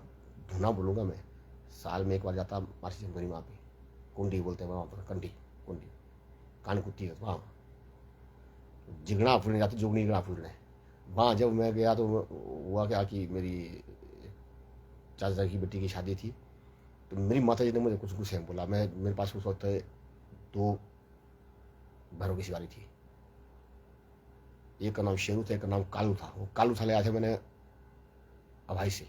S1: धुना बोलूँगा मैं, साल में एक बार जाता महर्षि जमदग्नि वहाँ पे, कुंडी बोलते हैं वहाँ पर, कंडी कुंडी कानकुती है वहाँ, जिगना फूलने जाते, जोगनी जिगना फूलने। वहाँ जब मैं गया तो हुआ क्या कि मेरी चाचा की बेटी की शादी थी, तो मेरी माता जी ने मुझे कुछ कुछ बोला। मैं, मेरे पास उस वक्त 2 भैरों की सवारी थी, एक का नाम शेरू था, एक का नाम कालू था। वो कालू था ले आया था मैंने अभाई से।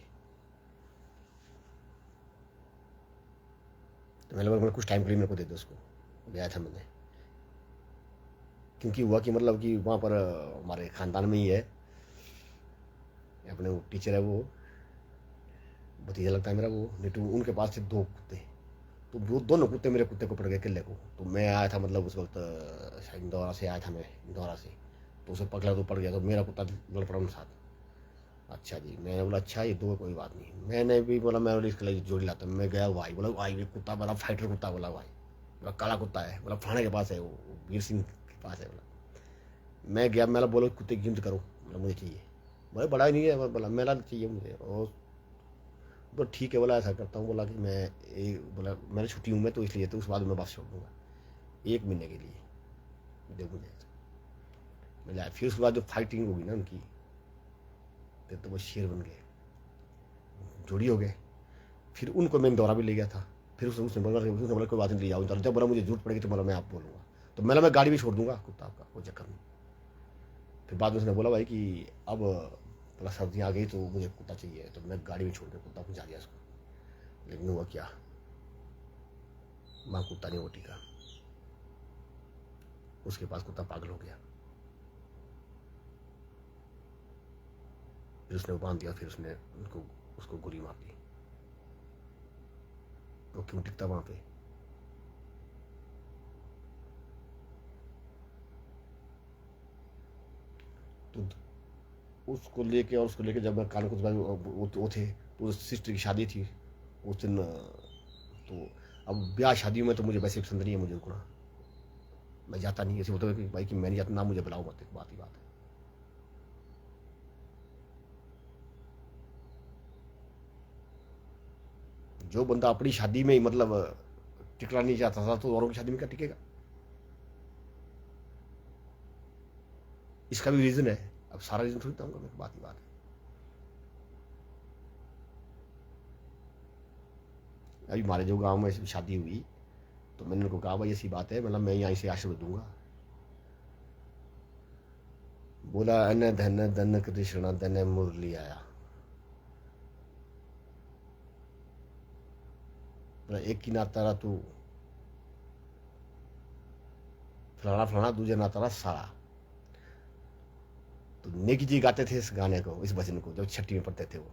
S1: तो मैंने बोला कुछ टाइम के लिए मेरे को दे दो उसको, ले आया था मैंने। क्योंकि हुआ कि मतलब कि वहाँ पर हमारे ख़ानदान में ही है, अपने वो टीचर है, वो भतीजा लगता है मेरा, वो नीटू, उनके पास थे 2 कुत्ते। तो वो दोनों कुत्ते मेरे कुत्ते को पड़ गए किले को। तो मैं आया था, मतलब उस वक्त शायद इंदौरा से आया था मैं, इंदौरा से, तो उसे पकड़ा तो पड़ गया, तो मेरा कुत्ता लड़ पड़ा उनके साथ। अच्छा जी, मैंने बोला अच्छा ये 2 कोई बात नहीं। मैंने भी बोला मैं इसके लिए जोड़ी लाता, मैं गया भाई, बोला भाई ये कुत्ता बड़ा फाइटर कुत्ता, बोला भाई, बोला काला कुत्ता है, बोला फलाने के पास है, वो वीर सिंह के पास है। बोला मैं गया, मैं बोला कुत्ते की कीमत करो, बोला मुझे चाहिए। बोला बड़ा ही नहीं है, बोला मेरा चाहिए मुझे। और तो ठीक है, बोला ऐसा करता हूँ, बोला कि मैं बोला मैंने छुट्टी हूँ मैं तो इसलिए, तो उस बाद मैं बस छोड़ दूँगा 1 महीने के लिए, दे मुझे। मिला फिर उसके बाद जो फाइटिंग होगी ना उनकी, फिर तो वो शेर बन गए, जोड़ी हो गए। फिर उनको मैं इंदौरा भी ले गया था। फिर उसने बोला कोई बात नहीं, ले जाओ इंदौरा, जब बोला मुझे जरूरत पड़ेगी तो बोला मैं आप बोलूँगा, तो मैं गाड़ी भी छोड़ दूंगा कुत्ता आपका, कोई चक्कर नहीं। फिर बाद में उसने बोला भाई कि अब बोला सर्दियाँ आ गई तो मुझे कुत्ता चाहिए, तो मैं गाड़ी में छोड़ के कुत्ता पहुँचा दिया उसको। लेकिन हुआ क्या, माँ कुत्ता नहीं वो टिका, उसके पास कुत्ता पागल हो गया। फिर उसने बांध दिया, फिर उसने उनको उसको गोली मार दी। वो क्यों टिकता वहां पे? तो उसको लेके, और उसको लेके जब मैं कानपुर भाई वो थे, तो सिस्टर की शादी थी उस दिन। तो अब ब्याह शादियों में तो मुझे वैसे पसंद नहीं है मुझे रुकना, मैं जाता नहीं। ऐसे होता है कि भाई कि मैं नहीं जाता, ना मुझे बुलाओ मत, एक बात ही बात है। जो बंदा अपनी शादी में ही मतलब टिकना नहीं चाहता था, तो औरों की शादी में क्या टिकेगा? इसका भी रीजन है, अब सारा रीजन थोड़ी बताऊंगा मैं, बात ही बात है। अभी हमारे जो गांव में शादी हुई, तो मैंने उनको कहा भाई ऐसी बात है, मतलब मैं यहीं से आशीर्वाद दूंगा। बोला अन धन धन कृष्ण धन मुरली आया। बोला एक की ना तारा तू फलाना फलाना, दूजे ना तारा सारा। तो नेकी जी गाते थे इस गाने को, इस भजन को, जब छठी में पढ़ते थे वो।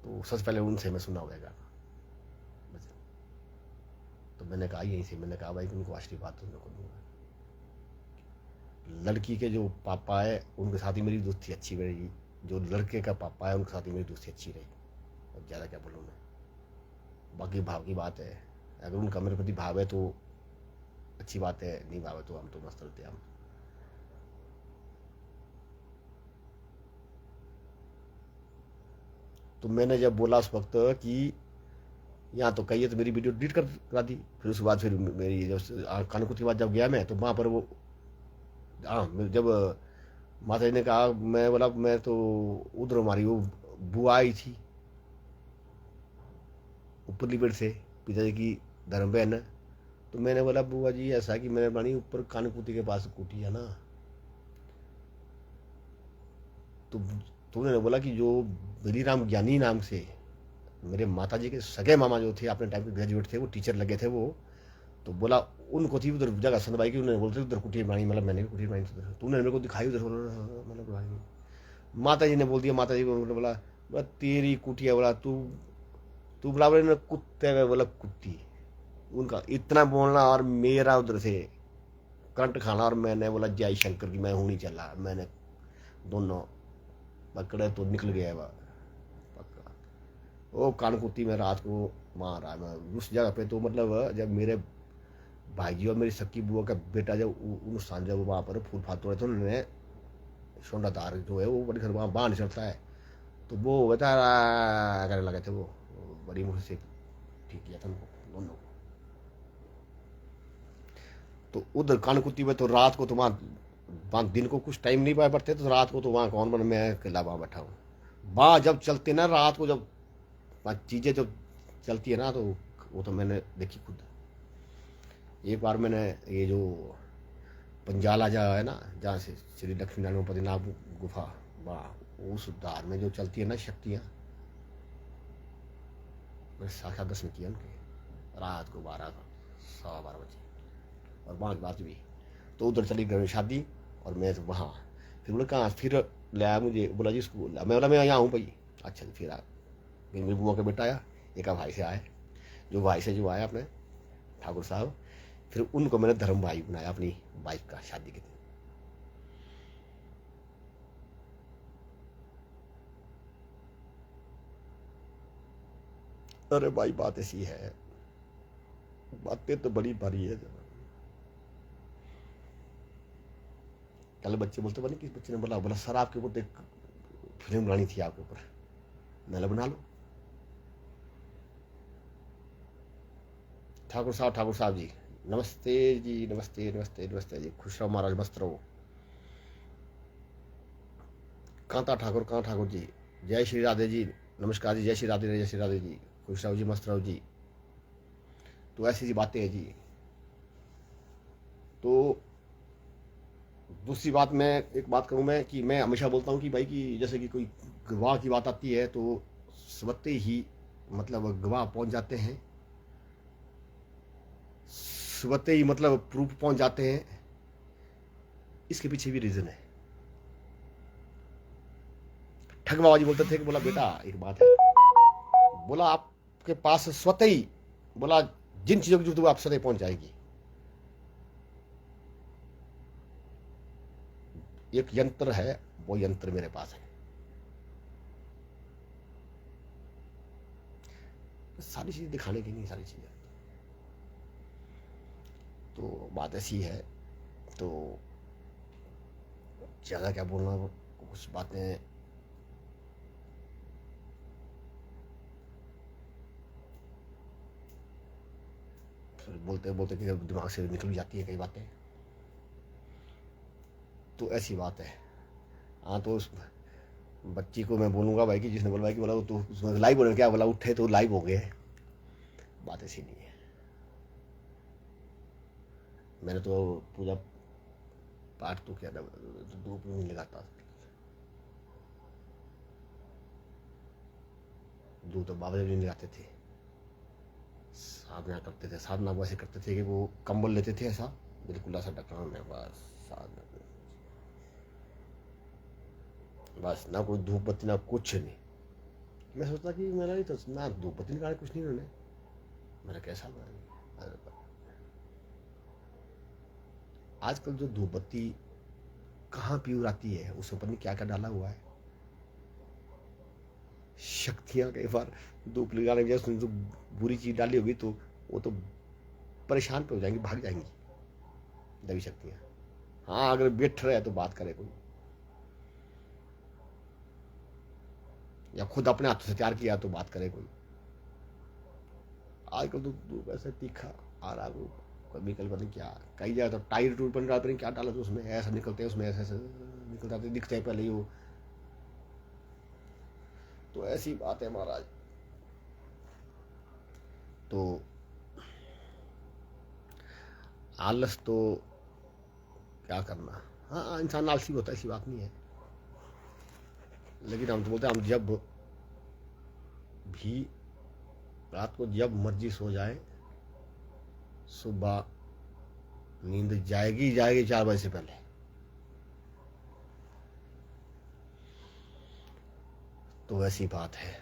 S1: तो सबसे पहले उनसे मैं सुना हुआ है गाना भजन। तो मैंने कहा यहीं से, मैंने कहा भाई उनको आशीर्वाद तुमको दूंगा। लड़की के जो पापा है उनके साथ ही मेरी दोस्ती अच्छी रहेगी, जो लड़के का पापा है उनके साथ ही मेरी दोस्ती अच्छी रहेगी। अब ज़्यादा क्या बोलूँ मैं, बाकी भाव की बात है। अगर उनका मेरे प्रति भाव है तो अच्छी बात है, नहीं भाव है तो हम तो मस्त रहते हैं हम। तो मैंने जब बोला उस वक्त कि यहाँ तो कही है, तो मेरी वीडियो डिलीट करा दी। फिर उसके बाद फिर मेरी जब कानकुत के बाद जब गया मैं, तो वहाँ पर वो, हाँ, जब माता जी ने कहा, मैं बोला मैं तो उधर हमारी वो बुआ आई थी ऊपरली पेड़ से, पिताजी की धर्म बहन है। तो मैंने बोला बुआ जी ऐसा है कि मैंने बनाई ऊपर कानकुती के पास कुटी है ना। तो उन्होंने बोला कि जो बिलीराम ज्ञानी नाम से मेरे माता जी के सगे मामा जो थे, अपने टाइम के ग्रेजुएट थे, वो टीचर लगे थे वो। तो बोला उनको थी उधर जगह संदबाई की, उन्होंने बोलते उधर कुटी बनाई, मतलब मैंने भी कुटी बनाई उधर। तो उन्होंने मेरे को दिखाई उधर, मतलब भाई माता जी ने बोल दिया, माता जी को बोला बोला तेरी कुटिया, बोला तू तू बोला बोले कुत्ते में, बोला कुत्ती। उनका इतना बोलना और मेरा उधर से करंट खाना, और मैंने बोला जय शंकर की, मैं हूं नहीं चला। मैंने दोनों पकड़े तो निकल गया वह पक्का। वो कानकुत्ती में रात को वहाँ रहा मैं उस जगह पे। तो मतलब जब मेरे भाई जी और मेरी सक्की बुआ का बेटा जब उन स्थान जब वहाँ पर फूल फात तोड़े, तो उन्होंने सोंडादार जो है वो बड़ी घर वहाँ बांध चलता है, तो वो बता करने लगे थे वो बड़ी मुझे से ठीक किया था उनको दोनों। तो उधर कानकुत्ती में तो रात को तो वहाँ दिन को कुछ टाइम नहीं पाए पड़ते, तो रात को तो वहाँ कौन बन, मैं अकेला वहाँ बैठा हूँ। वहाँ जब चलते ना रात को, जब चीज़ें जब चलती है ना, तो वो तो मैंने देखी खुद। एक बार मैंने ये जो पंजाला जहाँ है ना, जहाँ से श्री लक्ष्मी नारायण पतिनाभ गुफा, वहाँ उस द्वार में जो चलती है ना शक्तियाँ, मैंने साक्षात दर्शन किया उनके रात को 12 सवा 12 बजे। और वहाँ की बात भी, तो उधर चली गई शादी, और मैं तो वहाँ। फिर बोले कहाँ, फिर ले आया मुझे, बोला जी स्कूल। मैं बोला मैं यहाँ हूँ भाई। अच्छा जी, फिर मेरी बुआ का बेटा आया, एक भाई से आए, जो भाई से जो आया अपने ठाकुर साहब, फिर उनको मैंने धर्म भाई बनाया अपनी वाइफ का शादी के दिन। अरे भाई बात ऐसी है, बातें तो बड़ी भारी है। कल बच्चे बोलते, बने किस बच्चे ने बोला, बोला सर आपके ऊपर एक फिल्म बनानी थी आपके ऊपर। मैंने बना लो। ठाकुर साहब जी नमस्ते जी, नमस्ते नमस्ते नमस्ते जी, खुश रहो महाराज, मस्त रहो। कांता ठाकुर, कहाँ ठाकुर जी, जय श्री राधे जी, नमस्कार जी, जय श्री राधे, जय श्री राधे जी, खुश रहो जी, मस्त रहो जी। तो ऐसी सी बातें हैं जी। तो दूसरी बात, मैं एक बात कहूँ मैं, कि मैं हमेशा बोलता हूँ कि भाई कि जैसे कि कोई गवाह की बात आती है, तो स्वतः ही मतलब गवाह पहुंच जाते हैं, स्वतः ही मतलब प्रूफ पहुंच जाते हैं। इसके पीछे भी रीजन है। ठग बाबा जी बोलते थे कि बोला बेटा एक बात है, बोला आपके पास स्वतः ही, बोला जिन चीजों की जरूरत है आप स्वतः पहुंच जाएगी। एक यंत्र है, वो यंत्र मेरे पास है। सारी चीजें दिखाने की नहीं, सारी चीजें। तो बात ऐसी है। तो ज्यादा क्या बोलना, कुछ बातें बोलते बोलते कि दिमाग से निकल जाती है कई बातें। तो ऐसी बात है। हाँ, तो उस बच्ची को मैं बोलूंगा भाई कि जिसने बोला कि बोला तो उसमें लाइव होने क्या बोला, उठे तो लाइव हो गए। बात ऐसी नहीं है। मैंने तो पूजा पाठ तो किया, धूप नहीं लगाता, धूप तो बाबा जी नहीं लगाते थे। साधना करते थे, साधना वैसे करते थे कि वो कंबल लेते थे ऐसा बिल्कुल ऐसा ढकान है, बस साधना, बस ना कोई धूप बत्ती ना कुछ नहीं। मैं सोचता कि मेरा नहीं तो ना धूप बत्ती निकाले, कुछ नहीं उन्होंने, मेरा कैसा बना। आजकल जो धूप बत्ती कहाँ प्यूर आती है, उस ऊपर में क्या क्या डाला हुआ है। शक्तियाँ कई बार धूप लगाने की वजह से बुरी चीज डाली होगी, तो वो तो परेशान पे हो जाएंगी, भाग जाएंगी दैवी शक्तियाँ। हाँ, अगर बैठ रहे तो बात करे कोई, या खुद अपने हाथों से तैयार किया तो बात करे कोई। आजकल तो दूध ऐसे तीखा आ रहा है वो, कभी कल पता नहीं क्या कही जाए तो टायर टूर बन रहा, क्या डाला तो उसमें ऐसा निकलते हैं, उसमें ऐसे ऐसे निकल जाते दिखते हैं पहले ही वो। तो ऐसी बात है महाराज। तो आलस तो क्या करना, हाँ इंसान आलसी होता है, ऐसी बात नहीं है, लेकिन हम तो बोलते हैं हम जब भी रात को जब मर्जी सो जाए, सुबह नींद जाएगी जाएगी 4 बजे से पहले। तो ऐसी बात है।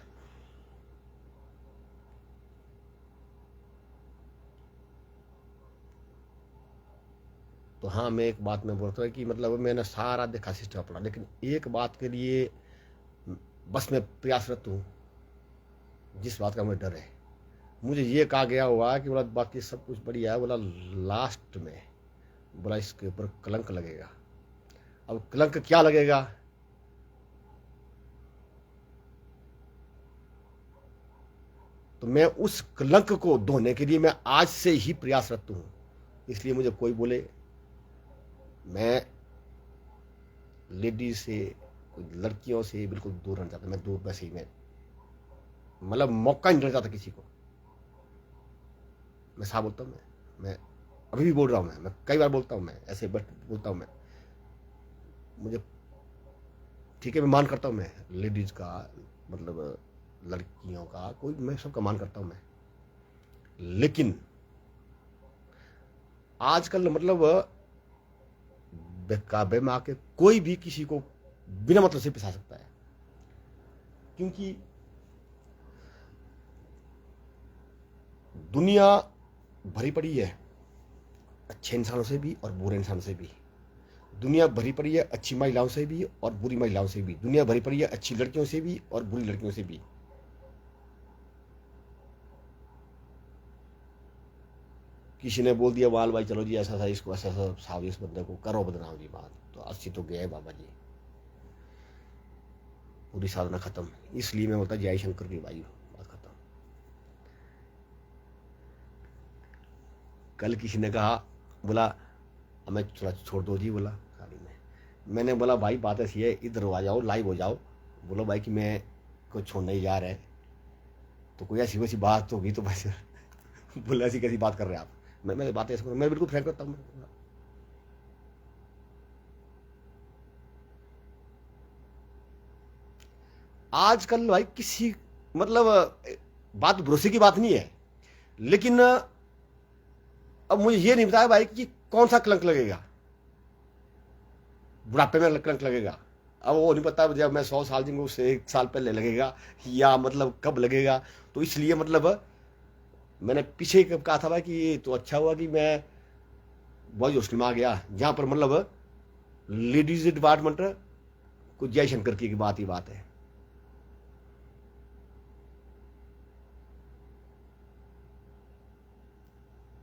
S1: तो हाँ, मैं एक बात में बोलता हूँ कि मतलब मैंने सारा देखा सिस्टम अपना, लेकिन एक बात के लिए बस मैं प्रयासरत हूँ, जिस बात का मुझे डर है। मुझे ये कहा गया हुआ कि बोला बाकी सब कुछ बढ़िया है, बोला लास्ट में बोला इसके ऊपर कलंक लगेगा। अब कलंक क्या लगेगा, तो मैं उस कलंक को धोने के लिए मैं आज से ही प्रयासरत हूं। इसलिए मुझे कोई बोले, मैं लेडीज से, कोई लड़कियों से बिल्कुल दूर रहना चाहता, मैं दूर वैसे ही मैं मतलब मौका नहीं देना चाहता किसी को। मैं साफ बोलता हूँ, मैं अभी भी बोल रहा हूँ, मैं कई बार बोलता हूँ, मैं ऐसे बट बोलता हूँ। मैं मुझे ठीक है, मैं मान करता हूँ, मैं लेडीज का मतलब लड़कियों का कोई, मैं सबका मान करता हूँ मैं, लेकिन आजकल मतलब बेकाबे में आके कोई भी किसी को बिना मतलब से पिसा सकता है, क्योंकि दुनिया भरी पड़ी है अच्छे इंसानों से भी और बुरे इंसानों से भी। दुनिया भरी पड़ी है अच्छी महिलाओं से भी और बुरी महिलाओं से भी। दुनिया भरी पड़ी है अच्छी लड़कियों से भी और बुरी लड़कियों से भी। किसी ने बोल दिया वाल भाई चलो जी ऐसा था, इसको ऐसा ऐसा साव इस बंदे को करो बदनाम जी, बात तो 80 तो गए बाबा जी, पूरी साधना खत्म। इसलिए मैं बोलता जय शंकर की भाई, बात खत्म। कल किसी ने कहा, बोला हमें थोड़ा छोड़ दो जी, बोला गाड़ी में। मैंने बोला भाई बात ऐसी है, इधर आ जाओ, लाइव हो जाओ, बोलो भाई कि मैं को छोड़ने ही जा रहे हैं, तो कोई ऐसी वैसी बात होगी तो बस बोला ऐसी कैसी बात कर रहे हैं आप। मैं बात ऐसे मैं बिल्कुल फ्रैंक करता हूँ। आजकल भाई किसी मतलब बात भरोसे की बात नहीं है, लेकिन अब मुझे ये नहीं बताया भाई कि कौन सा कलंक लगेगा, बुढ़ापे में कलंक लगेगा। अब वो नहीं पता जब मैं 100 साल जिंगा उससे 1 साल पहले लगेगा या मतलब कब लगेगा। तो इसलिए मतलब मैंने पीछे कब कहा था भाई कि ये तो अच्छा हुआ कि मैं बॉयज हॉस्टल में आ गया, जहां पर मतलब लेडीज डिपार्टमेंट को जय शंकर की बात ही बात है।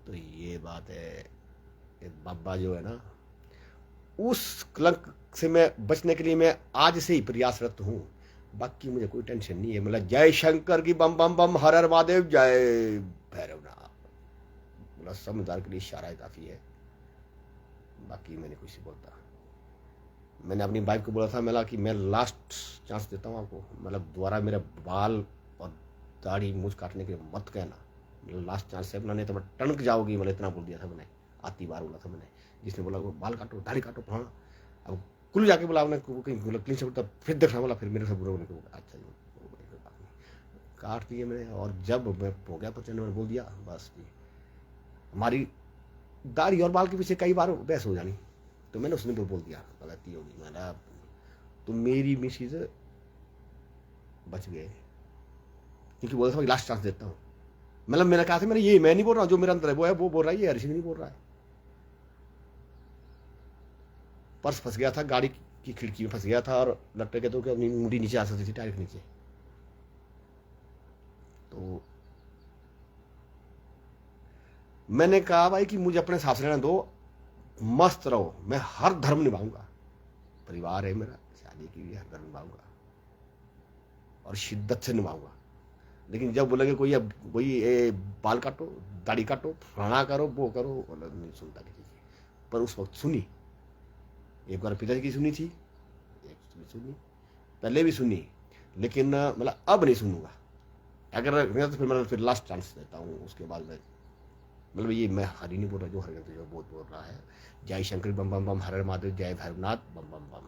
S1: तो ये बात है, बाबा जो है ना, उस कलंक से मैं बचने के लिए मैं आज से ही प्रयासरत हूं। बाकी मुझे कोई टेंशन नहीं है, मतलब जय शंकर की बम बम बम, हर हर महादेव, जय भैरवनाथ, मतलब समझदार के लिए इशारा है, काफी है। बाकी मैंने कुछ नहीं बोलता। मैंने अपनी वाइफ को बोला था मेरा कि मैं लास्ट चांस देता हूँ आपको, मतलब दोबारा मेरे बाल और दाढ़ी मूछ काटने के लिए मत कहना, मतलब लास्ट चांस है अपना, नहीं तो मैं टनक जाओगी, मतलब इतना बोल दिया था मैंने, आती बार बोला था मैंने। जिसने बोला वो बाल काटो दाढ़ी काटो हाँ, अब कुल जाके बोला आपने कहीं मतलब क्लीन से फिर देखना बोला, फिर मेरे से बुरा होने को अच्छा जी काट दिए मैंने। और जब मैं हो गया प्रचंड, मैंने बोल दिया बस जी, हमारी दाढ़ी और बाल के पीछे कई बार बहस हो जानी, तो मैंने उसने भी बोल दिया गलती होगी, मैंने तो मेरी मिसिज बच गए, क्योंकि बोला था लास्ट चांस देता हूँ। मतलब मैंने कहा था मैंने ये मैं नहीं बोल रहा हूँ, जो मेरा अंदर है वो है, वो बोल रहा है, ये हर्षित नहीं बोल रहा है। पर्स फंस गया था, गाड़ी की खिड़की में फंस गया था, और लट्टे के तो अपनी मुंडी नीचे आ सकती थी टायर के नीचे। तो मैंने कहा भाई कि मुझे अपने साथ रहने दो, मस्त रहो, मैं हर धर्म निभाऊंगा, परिवार है मेरा, शादी की भी हर धर्म निभाऊंगा और शिद्दत से निभाऊंगा, लेकिन जब बोलेंगे कोई अब कोई बाल काटो, दाढ़ी काटो, फलाना करो, वो करो, मतलब नहीं सुनता किसी की। पर उस वक्त सुनी, एक बार पिताजी की सुनी थी, एक भी सुनी, पहले भी सुनी, लेकिन मतलब अब नहीं सुनूंगा। अगर मैं तो फिर मतलब फिर लास्ट चांस देता हूँ, उसके बाद मैं मतलब ये मैं हरी नहीं बोल रहा, जो हरिवंश जो बहुत बोल रहा है, जय शंकर बम बम बम, हर हर महादेव, जय भैरवनाथ बम बम बम।